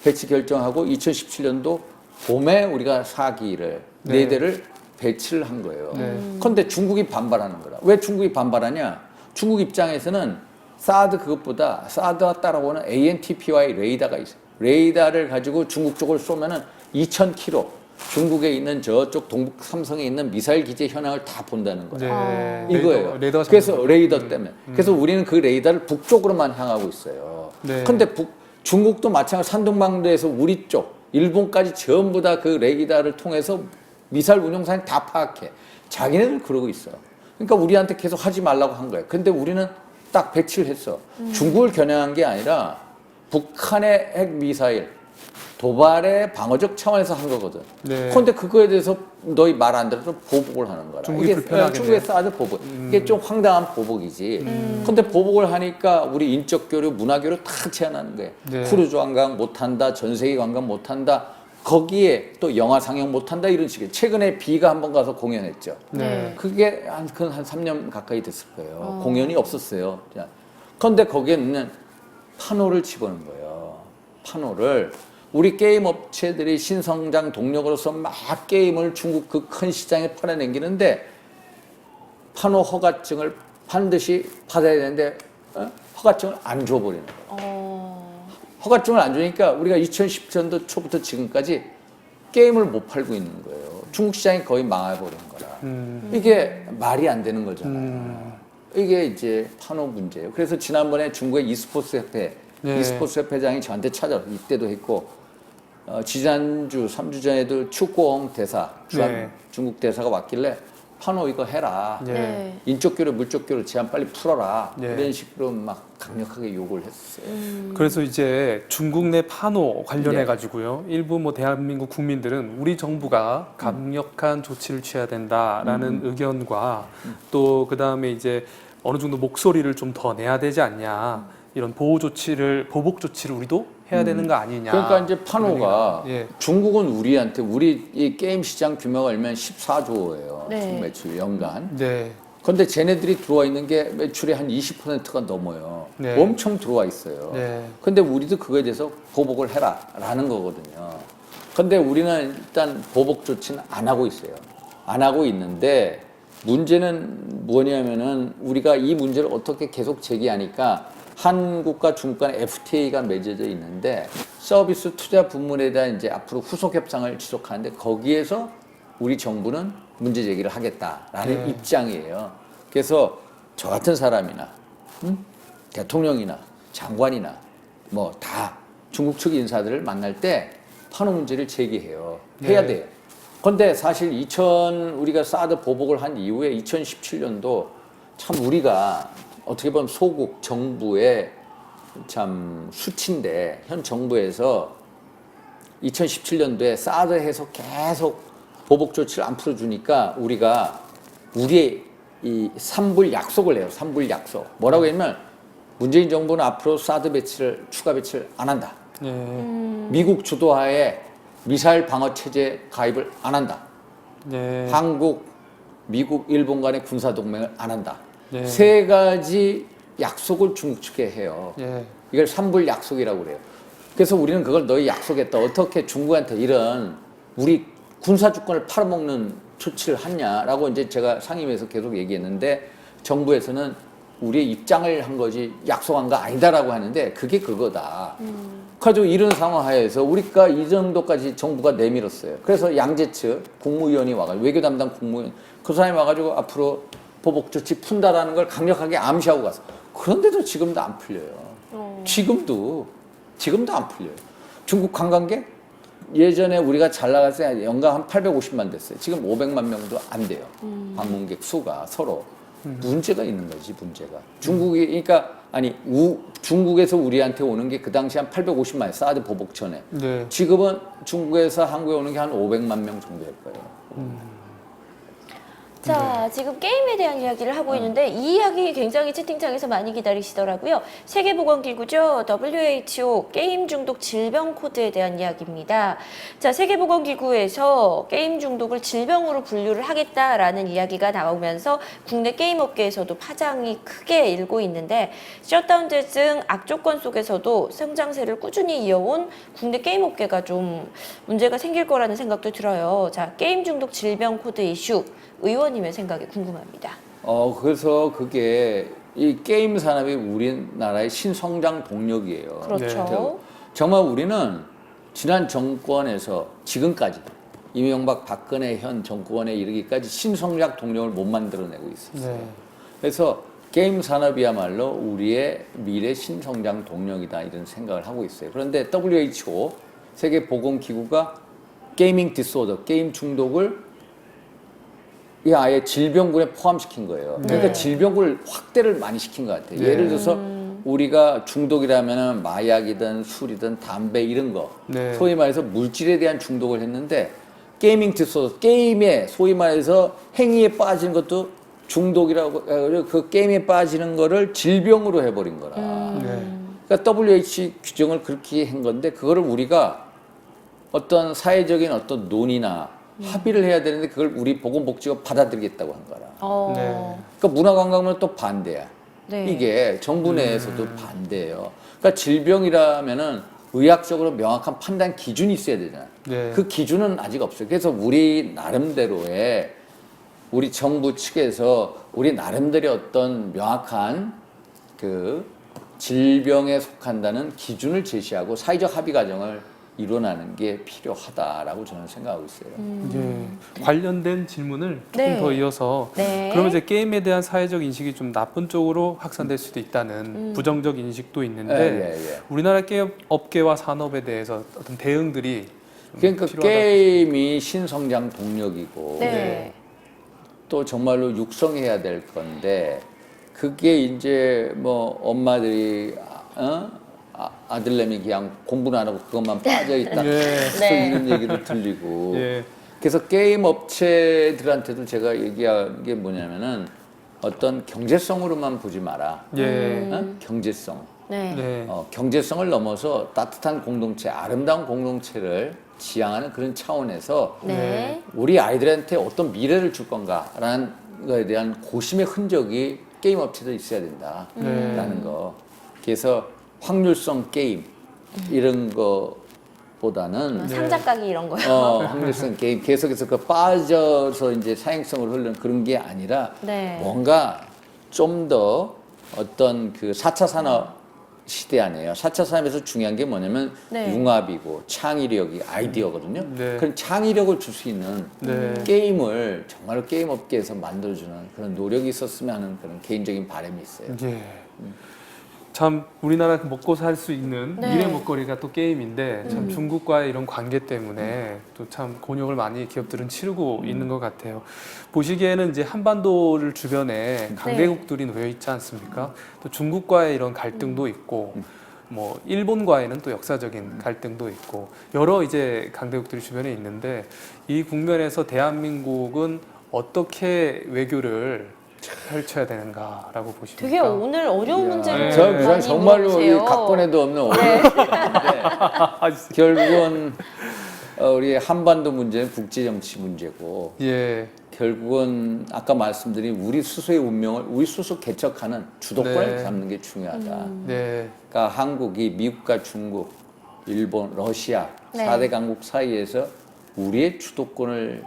배치 결정하고 2017년도 봄에 우리가 4기를 네. 4대를 배치를 한 거예요. 네. 그런데 중국이 반발하는 거라. 왜 중국이 반발하냐? 중국 입장에서는 사드 그것보다 사드와 따라오는 ANTPY 레이더가 있어요. 레이더를 가지고 중국 쪽을 쏘면은 2000km 중국에 있는 저쪽 동북 삼성에 있는 미사일 기지 현황을 다 본다는 거예요. 네. 이거예요. 레이더가 그래서 레이더 때문에. 그래서 우리는 그 레이더를 북쪽으로만 향하고 있어요. 네. 그런데 중국도 마찬가지로 산둥방도에서 우리 쪽, 일본까지 전부 다 그 레이더를 통해서 미사일 운용사는 다 파악해. 자기네들 그러고 있어. 그러니까 우리한테 계속 하지 말라고 한 거예요. 근데 우리는 딱 배치를 했어. 중국을 겨냥한 게 아니라 북한의 핵 미사일 도발의 방어적 차원에서 한 거거든. 네. 그런데 그거에 대해서 너희 말 안 들어서 보복을 하는 거라. 중국이 이게 불편하겠네요. 중국의 사드 보복. 이게 좀 황당한 보복이지. 그런데 보복을 하니까 우리 인적 교류, 문화 교류 다 제한하는 거예요. 네. 크루즈 관광 못 한다, 전 세계 관광 못 한다. 거기에 또 영화 상영 못 한다 이런 식의. 최근에 비가 한번 가서 공연했죠. 네. 그게 한 3년 가까이 됐을 거예요. 공연이 없었어요. 그런데 거기에는 판호를 집어넣은 거예요. 판호를. 우리 게임 업체들이 신성장 동력으로서 막 게임을 중국 그 큰 시장에 팔아넘기는데 판호 허가증을 반드시 받아야 되는데 허가증을 안 줘버리는 거예요. 허가증을 안 주니까 우리가 2017년도 초부터 지금까지 게임을 못 팔고 있는 거예요. 중국 시장이 거의 망해버린 거라. 이게 말이 안 되는 거잖아요. 이게 이제 판호 문제예요. 그래서 지난번에 중국의 e스포츠 협회, 네. e스포츠 협회장이 저한테 찾아와서 이때도 했고 지난주, 3주 전에도 축구홍 대사, 네. 중국 대사가 왔길래 판호 이거 해라. 네. 네. 인적 교류, 물적 교류 제한 빨리 풀어라. 네. 이런 식으로 막 강력하게 요구를 했어요. 그래서 이제 중국 내 판호 관련해 네. 가지고요. 일부 뭐 대한민국 국민들은 우리 정부가 강력한 조치를 취해야 된다라는 의견과 또 그다음에 이제 어느 정도 목소리를 좀 더 내야 되지 않냐. 이런 보복 조치를 우리도 해야 되는 거 아니냐. 그러니까 이제 판호가 예. 중국은 우리한테 우리 이 게임 시장 규모가 얼마면 14조예요. 네. 총 매출 연간. 네. 그런데 쟤네들이 들어와 있는 게 매출의 한 20%가 넘어요. 네. 엄청 들어와 있어요. 네. 근데 우리도 그거에 대해서 보복을 해라라는 거거든요. 근데 우리는 일단 보복 조치는 안 하고 있어요. 안 하고 있는데 문제는 뭐냐면은 우리가 이 문제를 어떻게 계속 제기하니까 한국과 중국 간에 FTA가 맺어져 있는데 서비스 투자 부문에 대한 이제 앞으로 후속 협상을 지속하는데 거기에서 우리 정부는 문제 제기를 하겠다라는 네. 입장이에요. 그래서 저 같은 사람이나 대통령이나 장관이나 뭐 다 중국 측 인사들을 만날 때 판호 문제를 제기해요. 해야 네. 돼요. 그런데 사실 우리가 사드 보복을 한 이후에 2017년도 참 우리가 어떻게 보면 소국 정부의 참 수치인데 현 정부에서 2017년도에 사드 해서 계속 보복 조치를 안 풀어주니까 우리의 이 3불 약속을 해요. 3불 약속. 뭐라고 했냐면 문재인 정부는 앞으로 사드 추가 배치를 안 한다. 예. 미국 주도하에 미사일 방어 체제 가입을 안 한다. 예. 한국, 미국, 일본 간의 군사 동맹을 안 한다. 예. 세 가지 약속을 중국 측에 해요. 예. 이걸 3불 약속이라고 그래요. 그래서 우리는 그걸 너희 약속했다. 어떻게 중국한테 이런 우리 군사 주권을 팔아먹는 조치를 하냐라고 이제 제가 상임위에서 계속 얘기했는데 정부에서는 우리의 입장을 한 거지 약속한 거 아니다라고 하는데 그게 그거다. 그래가지고 이런 상황 하에서 우리가 이 정도까지 정부가 내밀었어요. 그래서 양재츠 국무위원이 와가지고 외교 담당 국무위원 그 사람이 와가지고 앞으로 보복 조치 푼다라는 걸 강력하게 암시하고 갔어. 그런데도 지금도 안 풀려요. 지금도 안 풀려요. 중국 관광객 예전에 우리가 잘 나갔을 때 연간 한 850만 됐어요. 지금 500만 명도 안 돼요. 방문객 수가 서로. 문제가 있는 거지, 문제가. 중국에서 우리한테 오는 게 그 당시 한 850만, 사드 보복 전에. 네. 지금은 중국에서 한국에 오는 게 한 500만 명 정도일 거예요. 자, 지금 게임에 대한 이야기를 하고 있는데 이 이야기 굉장히 채팅창에서 많이 기다리시더라고요. 세계보건기구죠. WHO 게임 중독 질병 코드에 대한 이야기입니다. 자, 세계보건기구에서 게임 중독을 질병으로 분류를 하겠다라는 이야기가 나오면서 국내 게임 업계에서도 파장이 크게 일고 있는데 셧다운제 등 악조건 속에서도 성장세를 꾸준히 이어온 국내 게임 업계가 좀 문제가 생길 거라는 생각도 들어요. 자, 게임 중독 질병 코드 이슈 의원님의 생각이 궁금합니다. 그래서 그게 이 게임 산업이 우리나라의 신성장 동력이에요. 그렇죠. 정말 우리는 지난 정권에서 지금까지 이명박 박근혜 현 정권에 이르기까지 신성장 동력을 못 만들어내고 있었어요. 네. 그래서 게임 산업이야말로 우리의 미래 신성장 동력이다 이런 생각을 하고 있어요. 그런데 WHO 세계보건기구가 게이밍 디스오더, 게임 중독을 이 아예 질병군에 포함시킨 거예요. 그러니까 네. 질병군을 확대를 많이 시킨 것 같아요. 네. 예를 들어서 우리가 중독이라면 마약이든 술이든 담배 이런 거, 네. 소위 말해서 물질에 대한 중독을 했는데 게이밍 디스오더, 게임에 소위 말해서 행위에 빠지는 것도 중독이라고 그 게임에 빠지는 거를 질병으로 해버린 거라. 네. 그러니까 WHO 규정을 그렇게 한 건데 그거를 우리가 어떤 사회적인 어떤 논의나 합의를 해야 되는데 그걸 우리 보건복지가 받아들이겠다고 한 거라. 네. 그러니까 문화관광은 또 반대야. 네. 이게 정부 내에서도 반대예요. 그러니까 질병이라면은 의학적으로 명확한 판단 기준이 있어야 되잖아. 네. 그 기준은 아직 없어요. 그래서 우리 나름대로의 우리 정부 측에서 우리 나름대로 어떤 명확한 그 질병에 속한다는 기준을 제시하고 사회적 합의 과정을 일어나는 게 필요하다라고 저는 생각하고 있어요. 예, 관련된 질문을 조금 네. 더 이어서 네. 그러면 이제 게임에 대한 사회적 인식이 좀 나쁜 쪽으로 확산될 수도 있다는 부정적 인식도 있는데 예. 우리나라 게임 업계와 산업에 대해서 어떤 대응들이 좀 그러니까 필요하다고 게임이 신성장 동력이고 네. 또 정말로 육성해야 될 건데 그게 이제 뭐 엄마들이 아들내미 그냥 공부는 안 하고 그것만 빠져 있다. 예. 네. 이런 얘기도 들리고. 예. 그래서 게임 업체들한테도 제가 얘기한 게 뭐냐면은 어떤 경제성으로만 보지 마라. 예. 경제성. 네. 네. 경제성을 넘어서 따뜻한 공동체, 아름다운 공동체를 지향하는 그런 차원에서 네. 우리 아이들한테 어떤 미래를 줄 건가라는 거에 대한 고심의 흔적이 게임 업체도 있어야 된다라는 거. 그래서 확률성 게임 이런 거보다는 상작가기 이런 거요. 확률성 게임 계속해서 그 빠져서 이제 사행성을 흐르는 그런 게 아니라 네. 뭔가 좀 더 어떤 그 4차 산업 시대 아니에요. 4차 산업에서 중요한 게 뭐냐면 네. 융합이고 창의력이 아이디어거든요. 네. 그런 창의력을 줄 수 있는 네. 게임을 정말로 게임 업계에서 만들어주는 그런 노력이 있었으면 하는 그런 개인적인 바람이 있어요. 예. 참 우리나라 먹고 살 수 있는 네. 미래 먹거리가 또 게임인데 참 중국과의 이런 관계 때문에 또 참 곤욕을 많이 기업들은 치르고 있는 것 같아요. 보시기에는 이제 한반도를 주변에 강대국들이 놓여 있지 않습니까? 또 중국과의 이런 갈등도 있고 뭐 일본과에는 또 역사적인 갈등도 있고 여러 이제 강대국들이 주변에 있는데 이 국면에서 대한민국은 어떻게 외교를 펼쳐야 되는가라고 보십니까? 되게 오늘 어려운 네. 문제를 저 많이 정말로 물어보세요. 각본에도 없는 어려운 문제인데 결국은 우리 한반도 문제는 국제정치 문제고 예, 결국은 아까 말씀드린 우리 스스로의 운명을 우리 스스로 개척하는 주도권을 네. 잡는 게 중요하다. 네, 그러니까 한국이 미국과 중국, 일본, 러시아 네. 4대 강국 사이에서 우리의 주도권을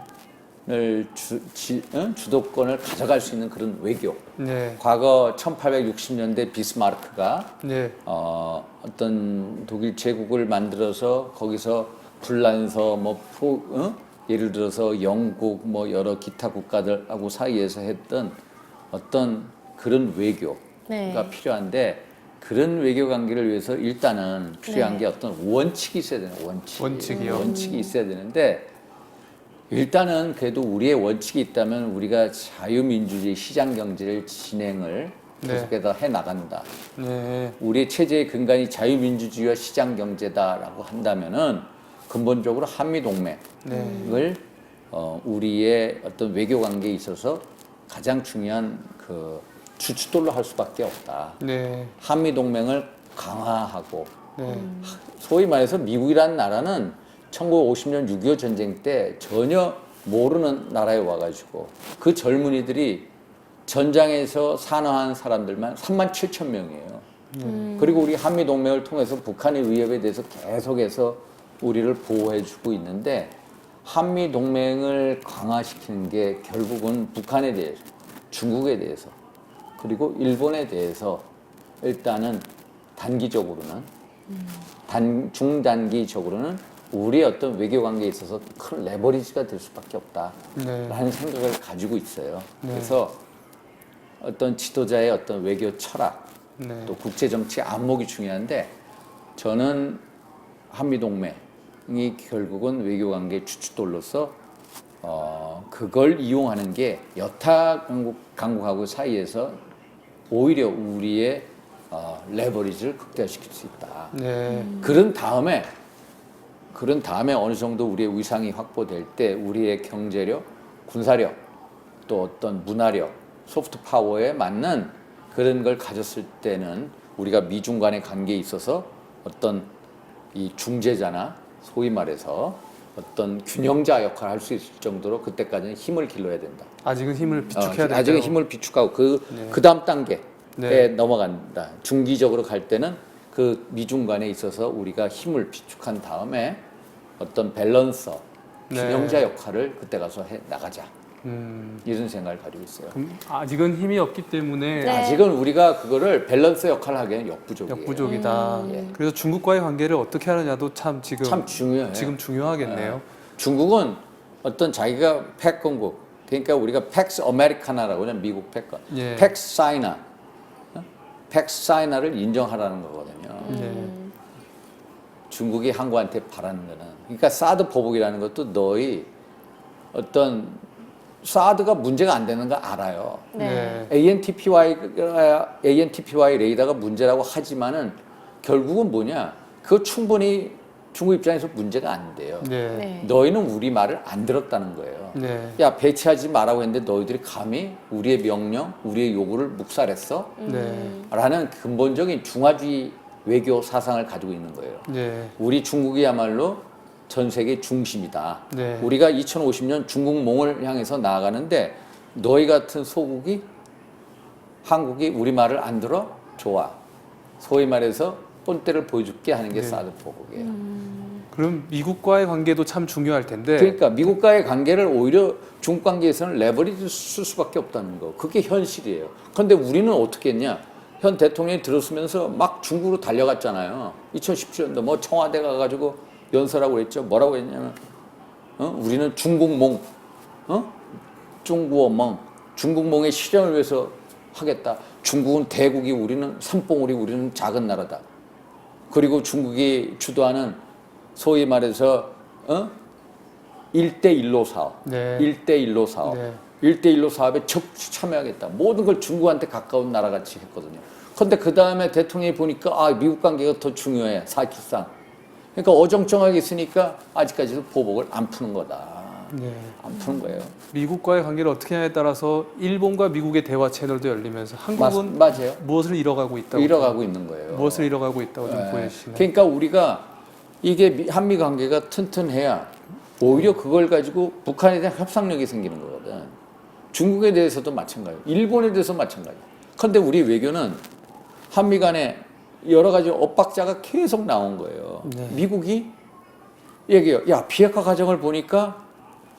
가져갈 수 있는 그런 외교. 네, 과거 1860년대 비스마르크가 네, 어떤 독일 제국을 만들어서 거기서 불란서 예를 들어서 영국 뭐 여러 기타 국가들하고 사이에서 했던 어떤 그런 외교가 네. 필요한데 그런 외교 관계를 위해서 일단은 필요한 네. 게 어떤 원칙이 있어야 되는 원칙이요? 원칙이 있어야 되는데 일단은 그래도 우리의 원칙이 있다면 우리가 자유민주주의 시장 경제를 진행을 네. 계속해서 해 나간다. 네, 우리의 체제의 근간이 자유민주주의와 시장 경제다라고 한다면은 근본적으로 한미 동맹을 네. 우리의 어떤 외교 관계에 있어서 가장 중요한 그 주춧돌로 할 수밖에 없다. 네, 한미 동맹을 강화하고 네, 소위 말해서 미국이라는 나라는 1950년 6.25 전쟁 때 전혀 모르는 나라에 와가지고 그 젊은이들이 전장에서 산화한 사람들만 37,000명이에요. 그리고 우리 한미 동맹을 통해서 북한의 위협에 대해서 계속해서 우리를 보호해주고 있는데 한미 동맹을 강화시키는 게 결국은 북한에 대해서, 중국에 대해서, 그리고 일본에 대해서 일단은 단기적으로는 중단기적으로는 우리의 어떤 외교 관계에 있어서 큰 레버리지가 될 수밖에 없다라는 생각을 가지고 있어요. 그래서 어떤 지도자의 어떤 외교 철학, 네. 또 국제 정치 안목이 중요한데 저는 한미 동맹이 결국은 외교 관계의 주춧돌로서 그걸 이용하는 게 여타 강국하고 사이에서 오히려 우리의 레버리지를 극대화시킬 수 있다. 네, 그런 다음에 어느 정도 우리의 위상이 확보될 때 우리의 경제력, 군사력, 또 어떤 문화력, 소프트 파워에 맞는 그런 걸 가졌을 때는 우리가 미중 간의 관계에 있어서 어떤 이 중재자나 소위 말해서 어떤 균형자 역할을 할 수 있을 정도로 그때까지는 힘을 길러야 된다. 아직은 힘을 비축해야 된다. 아직은 힘을 비축하고 그 다음 단계에 네. 넘어간다. 중기적으로 갈 때는 그 미중 간에 있어서 우리가 힘을 비축한 다음에 어떤 밸런서, 균형자 역할을 그때 가서 해 나가자. 이런 생각을 가지고 있어요. 그럼 아직은 힘이 없기 때문에 네. 아직은 우리가 그거를 밸런스 역할을 하기에는 역부족이에요. 역부족이다. 그래서 중국과의 관계를 어떻게 하느냐도 참 지금 참 중요해요. 지금 중요하겠네요. 중국은 어떤 자기가 팩공국, 그러니까 우리가 팩스 아메리카나라고 하는 미국 팩, 예. 팩스 사이나, 팩스 사이나를 인정하라는 거거든요. 네. 중국이 한국한테 바라는 거는, 그러니까 사드 보복이라는 것도 너희 어떤 사드가 문제가 안 되는 거 알아요. 네. ANTPY 레이더가 문제라고 하지만은 결국은 뭐냐? 그거 충분히 중국 입장에서 문제가 안 돼요. 네. 네. 너희는 우리 말을 안 들었다는 거예요. 네. 야, 배치하지 말라고 했는데 너희들이 감히 우리의 명령, 우리의 요구를 묵살했어? 네. 라는 근본적인 중화주의 외교 사상을 가지고 있는 거예요. 네. 우리 중국이야말로 전 세계 중심이다. 네. 우리가 2050년 중국몽을 향해서 나아가는데 너희 같은 소국이 한국이 우리 말을 안 들어? 좋아. 소위 말해서 본때를 보여줄게 하는 게 사드 보복이에요. 그럼 미국과의 관계도 참 중요할 텐데. 그러니까 미국과의 관계를 오히려 중국 관계에서는 레버리지 쓸 수밖에 없다는 거. 그게 현실이에요. 그런데 우리는 어떻게 했냐? 현 대통령이 들었으면서 막 중국으로 달려갔잖아요. 2017년도 뭐 청와대 가가지고 연설하고 그랬죠. 뭐라고 했냐면 우리는 중국몽, 중국어몽, 중국몽의 실현을 위해서 하겠다. 중국은 대국이 우리는 산봉우리 우리는 작은 나라다. 그리고 중국이 주도하는 소위 말해서 1대1로 사업, 네. 1대1로 사업, 네. 1대1로 사업에 적극 참여하겠다. 모든 걸 중국한테 가까운 나라같이 했거든요. 근데 그 다음에 대통령이 보니까 아, 미국 관계가 더 중요해, 사실상. 그러니까 어정쩡하게 있으니까 아직까지도 보복을 안 푸는 거다. 네. 안 푸는 거예요. 미국과의 관계를 어떻게 하냐에 따라서 일본과 미국의 대화 채널도 열리면서 한국은 맞아요. 무엇을 잃어가고 있다고 잃어가고 있는 거예요. 무엇을 잃어가고 있다고 좀 네. 보여주시나요? 그러니까 우리가 이게 한미 관계가 튼튼해야 오히려 그걸 가지고 북한에 대한 협상력이 생기는 거거든. 중국에 대해서도 마찬가지고 일본에 대해서 마찬가지고. 그런데 우리 외교는 한미 간에 여러 가지 엇박자가 계속 나온 거예요. 네. 미국이 얘기해요. 야, 비핵화 과정을 보니까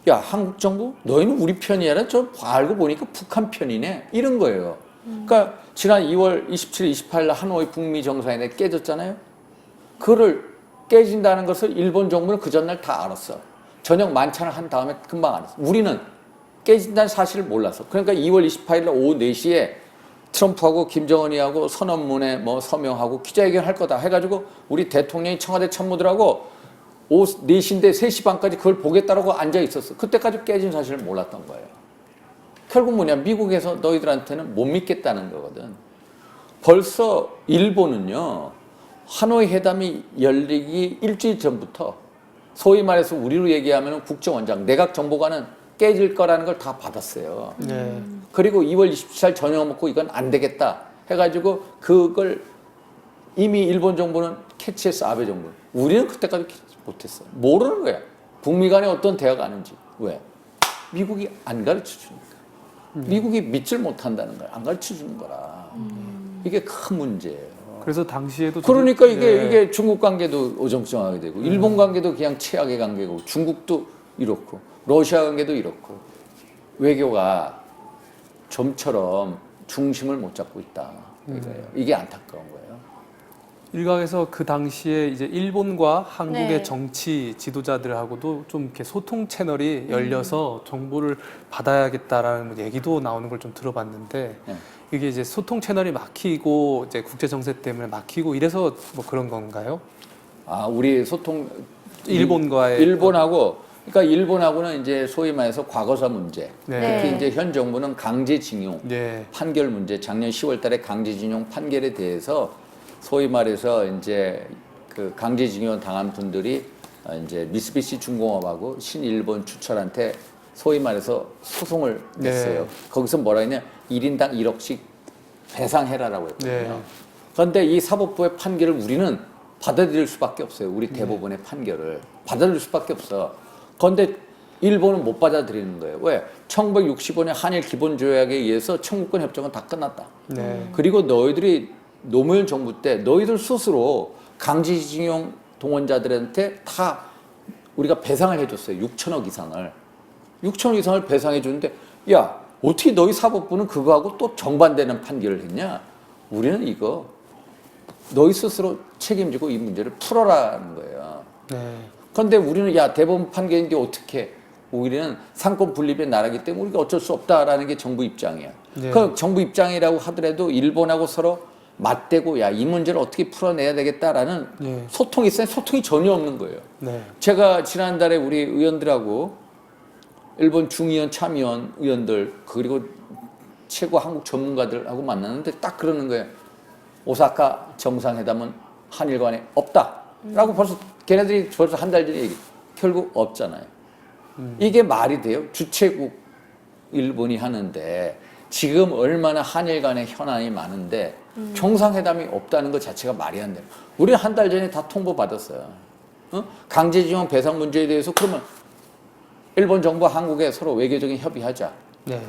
야, 한국 정부 너희는 우리 편이 아니라 저 알고 보니까 북한 편이네. 이런 거예요. 그러니까 지난 2월 27일, 28일 하노이 북미 정상회담이 깨졌잖아요. 그거를 깨진다는 것을 일본 정부는 그 전날 다 알았어. 저녁 만찬을 한 다음에 금방 알았어. 우리는 깨진다는 사실을 몰랐어. 그러니까 2월 28일 오후 4시에 트럼프하고 김정은이하고 선언문에 뭐 서명하고 기자회견 할 거다 해가지고 우리 대통령이 청와대 참모들하고 오후 4시인데 3시 반까지 그걸 보겠다라고 앉아 있었어. 그때까지 깨진 사실을 몰랐던 거예요. 결국 뭐냐, 미국에서 너희들한테는 못 믿겠다는 거거든. 벌써 일본은요, 하노이 회담이 열리기 일주일 전부터 소위 말해서 우리로 얘기하면 국정원장, 내각정보관은 깨질 거라는 걸 다 받았어요. 네. 그리고 2월 27일 저녁 먹고 이건 안 되겠다 해가지고 그걸 이미 일본 정부는 캐치했어, 아베 정부. 우리는 그때까지 캐치 못했어. 모르는 거야. 북미 간에 어떤 대화가 하는지. 왜? 미국이 안 가르쳐 주니까. 미국이 믿질 못한다는 거야. 안 가르쳐 주는 거라. 이게 큰 문제예요. 그래서 당시에도 그러니까 네. 이게 중국 관계도 어정쩡하게 되고 일본 관계도 그냥 최악의 관계고 중국도 이렇고 러시아 관계도 이렇고 외교가 좀처럼 중심을 못 잡고 있다. 이거예요. 이게 안타까운 거예요. 일각에서 그 당시에 이제 일본과 한국의 네. 정치 지도자들하고도 좀 이렇게 소통 채널이 열려서 정보를 받아야겠다라는 얘기도 나오는 걸 좀 들어봤는데 네. 이게 이제 소통 채널이 막히고 이제 국제 정세 때문에 막히고 이래서 뭐 그런 건가요? 아, 우리 소통 일본과의 일본하고 그러니까 일본하고는 이제 소위 말해서 과거사 문제. 네. 특히 이제 현 정부는 강제징용 네. 판결 문제. 작년 10월달에 강제징용 판결에 대해서 소위 말해서 이제 그 강제징용 당한 분들이 이제 미쓰비시 중공업하고 신일본 추철한테 소위 말해서 소송을 냈어요. 네. 거기서 뭐라 했냐? 1인당 1억씩 배상해라라고 했거든요. 네. 그런데 이 사법부의 판결을 우리는 받아들일 수밖에 없어요. 우리 대법원의 판결을 받아들일 수밖에 없어. 그런데 일본은 못 받아들이는 거예요. 왜? 1965년 한일 기본조약에 의해서 청구권 협정은 다 끝났다. 네. 그리고 너희들이 노무현 정부 때 너희들 스스로 강제징용 동원자들한테 다 우리가 배상을 해줬어요. 6천억 이상을. 6천억 이상을 배상해 주는데 야, 어떻게 너희 사법부는 그거하고 또 정반대는 판결을 했냐? 우리는 이거 너희 스스로 책임지고 이 문제를 풀어라는 거예요. 네. 그런데 우리는 야, 대법원 판결인데 어떻게 우리는 상권 분립의 나라기 때문에 우리가 어쩔 수 없다라는 게 정부 입장이야. 네. 그 정부 입장이라고 하더라도 일본하고 서로 맞대고 야, 이 문제를 어떻게 풀어내야 되겠다라는 네. 소통이 있어요. 소통이 전혀 없는 거예요. 네. 제가 지난달에 우리 의원들하고 일본 중의원, 참의원 의원들 그리고 최고 한국 전문가들하고 만났는데 딱 그러는 거예요. 오사카 정상회담은 한일 간에 없다라고 벌써 걔네들이 벌써 한 달 전에 얘기. 결국 없잖아요. 이게 말이 돼요? 주최국 일본이 하는데 지금 얼마나 한일 간의 현안이 많은데 정상회담이 없다는 것 자체가 말이 안 돼요. 우리는 한 달 전에 다 통보받았어요. 어? 강제징용 배상 문제에 대해서 그러면 일본 정부와 한국에 서로 외교적인 협의하자. 네.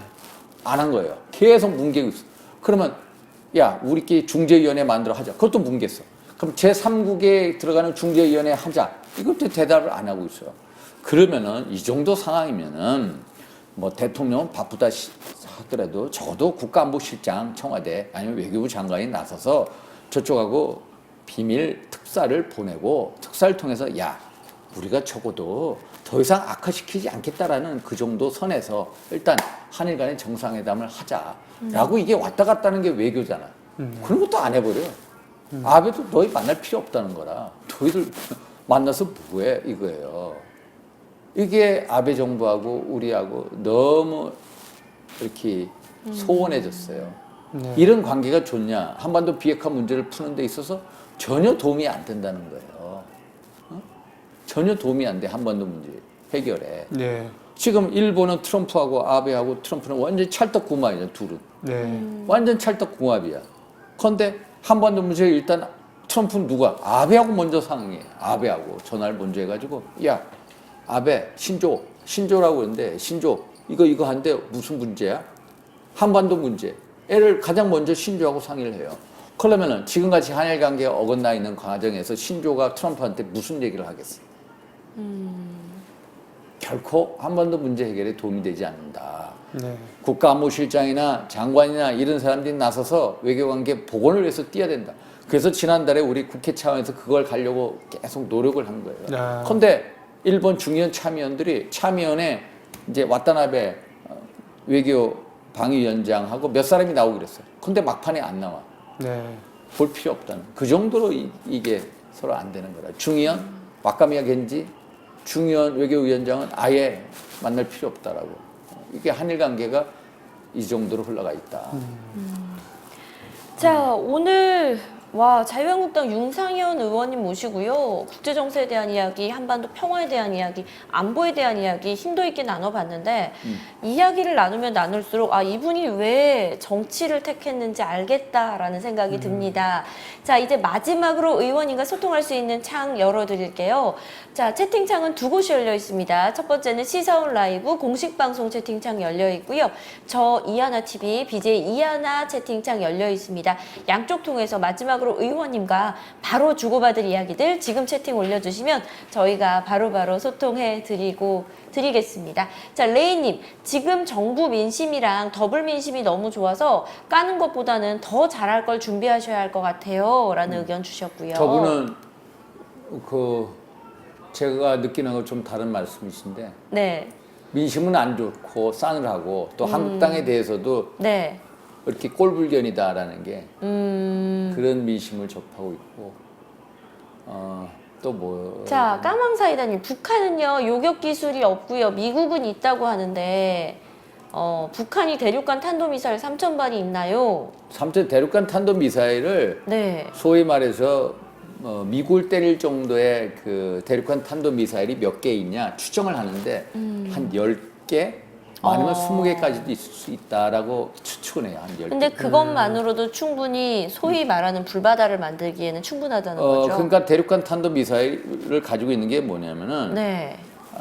안 한 거예요. 계속 뭉개고 있어. 그러면 야, 우리끼리 중재위원회 만들어 하자. 그것도 뭉갰어. 그럼 제3국에 들어가는 중재위원회 하자. 이것도 대답을 안 하고 있어요. 그러면은 이 정도 상황이면은 뭐 대통령은 바쁘다 하더라도 적어도 국가안보실장 청와대 아니면 외교부 장관이 나서서 저쪽하고 비밀 특사를 보내고 특사를 통해서 야, 우리가 적어도 더 이상 악화시키지 않겠다라는 그 정도 선에서 일단 한일 간의 정상회담을 하자라고 이게 왔다 갔다 하는 게 외교잖아. 그런 것도 안 해버려. 아베도 너희 만날 필요 없다는 거라. 너희들 만나서 뭐해 이거예요. 이게 아베 정부하고 우리하고 너무 이렇게 소원해졌어요. 네. 이런 관계가 좋냐? 한반도 비핵화 문제를 푸는 데 있어서 전혀 도움이 안 된다는 거예요. 어? 전혀 도움이 안 돼, 한반도 문제 해결에. 네. 지금 일본은 트럼프하고 아베하고 트럼프는 완전 찰떡궁합이죠, 둘은. 네. 완전 찰떡궁합이야. 그런데 한반도 문제 일단 트럼프는 누가? 아베하고 먼저 상의해. 아베하고 전화를 먼저 해가지고 야, 아베, 신조라고 그러는데 신조 이거 한데 무슨 문제야? 한반도 문제. 애를 가장 먼저 신조하고 상의를 해요. 그러면은 지금같이 한일 관계가 어긋나 있는 과정에서 신조가 트럼프한테 무슨 얘기를 하겠어? 결코 한반도 문제 해결에 도움이 되지 않는다. 네. 국가안보실장이나 장관이나 이런 사람들이 나서서 외교관계 복원을 위해서 뛰어야 된다. 그래서 지난달에 우리 국회 차원에서 그걸 가려고 계속 노력을 한 거예요. 아. 그런데 일본 중의원 참의원들이 참의원에 이제 와타나베 외교 방위위원장하고 몇 사람이 나오기로 했어요. 근데 막판에 안 나와. 네. 볼 필요 없다는. 그 정도로 이게 서로 안 되는 거라. 중의원, 와카미야 겐지, 중의원 외교위원장은 아예 만날 필요 없다라고. 이게 한일 관계가 이 정도로 흘러가 있다. 자, 오늘 자유한국당 윤상현 의원님 모시고요. 국제정세에 대한 이야기, 한반도 평화에 대한 이야기, 안보에 대한 이야기 심도 있게 나눠봤는데 이야기를 나누면 나눌수록 이분이 왜 정치를 택했는지 알겠다라는 생각이 듭니다. 자, 이제 마지막으로 의원님과 소통할 수 있는 창 열어드릴게요. 자, 채팅창은 두 곳이 열려 있습니다. 첫 번째는 시사온 라이브 공식 방송 채팅창 열려 있고요. 저 이하나 TV, BJ 이하나 채팅창 열려 있습니다. 양쪽 통해서 마지막으로 의원님과 바로 주고받을 이야기들 지금 채팅 올려주시면 저희가 바로바로 소통해 드리겠습니다. 자, 레이님, 지금 정부 민심이랑 더블 민심이 너무 좋아서 까는 것보다는 더 잘할 걸 준비하셔야 할 것 같아요. 라는 의견 주셨고요. 저분은 제가 느끼는 거 좀 다른 말씀이신데 네. 민심은 안 좋고 싸늘하고 또 한국당에 대해서도 네. 이렇게 꼴불견이다라는 게 그런 민심을 접하고 있고 또 뭐. 자, 까망사이다님, 북한은요 요격 기술이 없고요 미국은 있다고 하는데 북한이 대륙간 탄도미사일 3,000발이 있나요? 삼천 대륙간 탄도 미사일을 네. 소위 말해서 미국을 때릴 정도의 그 대륙간 탄도 미사일이 몇 개 있냐 추정을 하는데 한 10개 아니면 20개까지도 있을 수 있다라고 추측을 해요. 한 10개. 근데 그것만으로도 충분히 소위 말하는 불바다를 만들기에는 충분하다는 거죠. 그러니까 대륙간 탄도 미사일을 가지고 있는 게 뭐냐면은 네.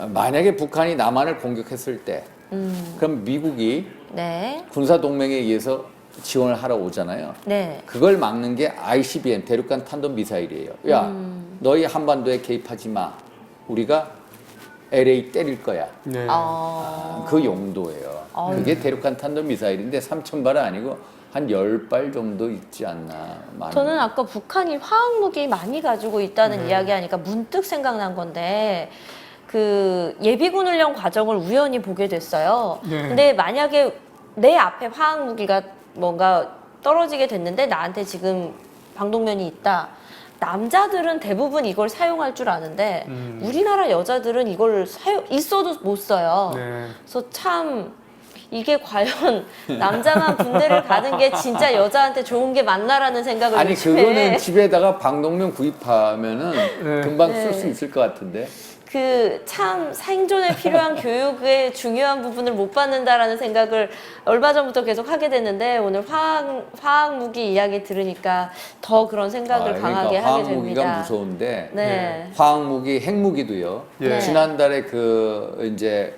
만약에 북한이 남한을 공격했을 때 그럼 미국이 네. 군사 동맹에 의해서 지원을 하러 오잖아요. 네. 그걸 막는 게 ICBM 대륙간 탄도 미사일이에요. 야, 너희 한반도에 개입하지 마. 우리가 LA 때릴 거야. 네. 그 용도예요. 그게 대륙간 탄도 미사일인데 3,000발은 아니고 한 10발 정도 있지 않나. 많이. 저는 아까 북한이 화학무기 많이 가지고 있다는 이야기하니까 문득 생각난 건데 그 예비군 훈련 과정을 우연히 보게 됐어요. 네. 근데 만약에 내 앞에 화학무기가 뭔가 떨어지게 됐는데 나한테 지금 방독면이 있다. 남자들은 대부분 이걸 사용할 줄 아는데 우리나라 여자들은 이걸 있어도 못 써요. 네. 그래서 참 이게 과연 남자만 군대를 가는 게 진짜 여자한테 좋은 게 맞나라는 생각을 아니 요즘에 그거는 집에다가 방독면 구입하면은 네. 금방 네. 쓸 수 있을 것 같은데. 그 참 생존에 필요한 교육의 중요한 부분을 못 받는다라는 생각을 얼마 전부터 계속 하게 됐는데 오늘 화학 무기 이야기 들으니까 더 그런 생각을 강하게 그러니까 하게 화학무기가 됩니다. 무서운데 네. 화학무기, 핵무기도요. 예. 지난달에 이제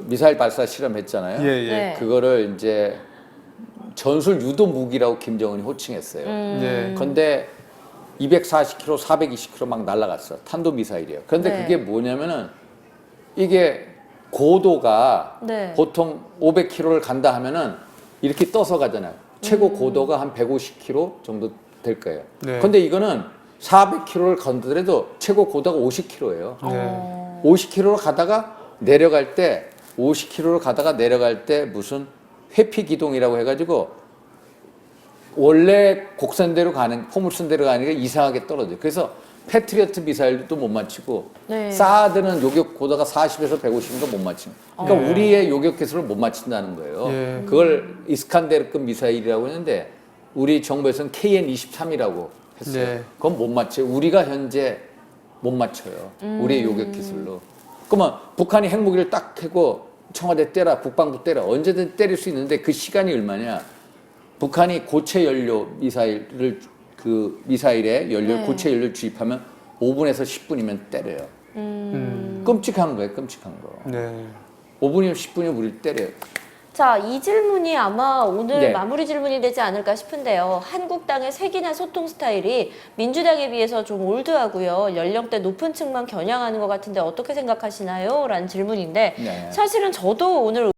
미사일 발사 실험했잖아요. 예, 예. 네. 그거를 이제 전술 유도 무기라고 김정은이 호칭했어요. 네. 근데 240km, 420km 막 날아갔어. 탄도 미사일이에요. 그런데 네. 그게 뭐냐면은 이게 고도가 네. 보통 500km를 간다 하면은 이렇게 떠서 가잖아요. 최고 고도가 한 150km 정도 될 거예요. 네. 근데 이거는 400km를 건드려도 최고 고도가 50km예요. 네. 50km로 가다가 내려갈 때 50km로 가다가 내려갈 때 무슨 회피 기동이라고 해가지고 원래 곡선대로 가는 포물선대로 가는 게 이상하게 떨어져요. 그래서 패트리어트 미사일도 못 맞추고 네. 사드는 요격 고도가 40에서 150인가 못 맞추는. 그러니까 네. 우리의 요격 기술을 못 맞춘다는 거예요. 예. 그걸 이스칸데르급 미사일이라고 했는데 우리 정부에서는 KN-23이라고 했어요. 네. 그건 못 맞춰요. 우리가 현재 못 맞춰요. 우리의 요격 기술로. 그러면 북한이 핵무기를 딱 해고 청와대 때라, 국방부 때라, 언제든 때릴 수 있는데 그 시간이 얼마냐? 북한이 고체 연료 미사일을 그 미사일에 연료 네. 고체 연료를 주입하면 5분에서 10분이면 때려요. 끔찍한 거예요, 끔찍한 거. 네. 5분이면 10분이면 우리를 때려요. 자, 이 질문이 아마 오늘 네. 마무리 질문이 되지 않을까 싶은데요. 한국당의 색이나 소통 스타일이 민주당에 비해서 좀 올드하고요. 연령대 높은 층만 겨냥하는 것 같은데 어떻게 생각하시나요? 라는 질문인데 네. 사실은 저도 오늘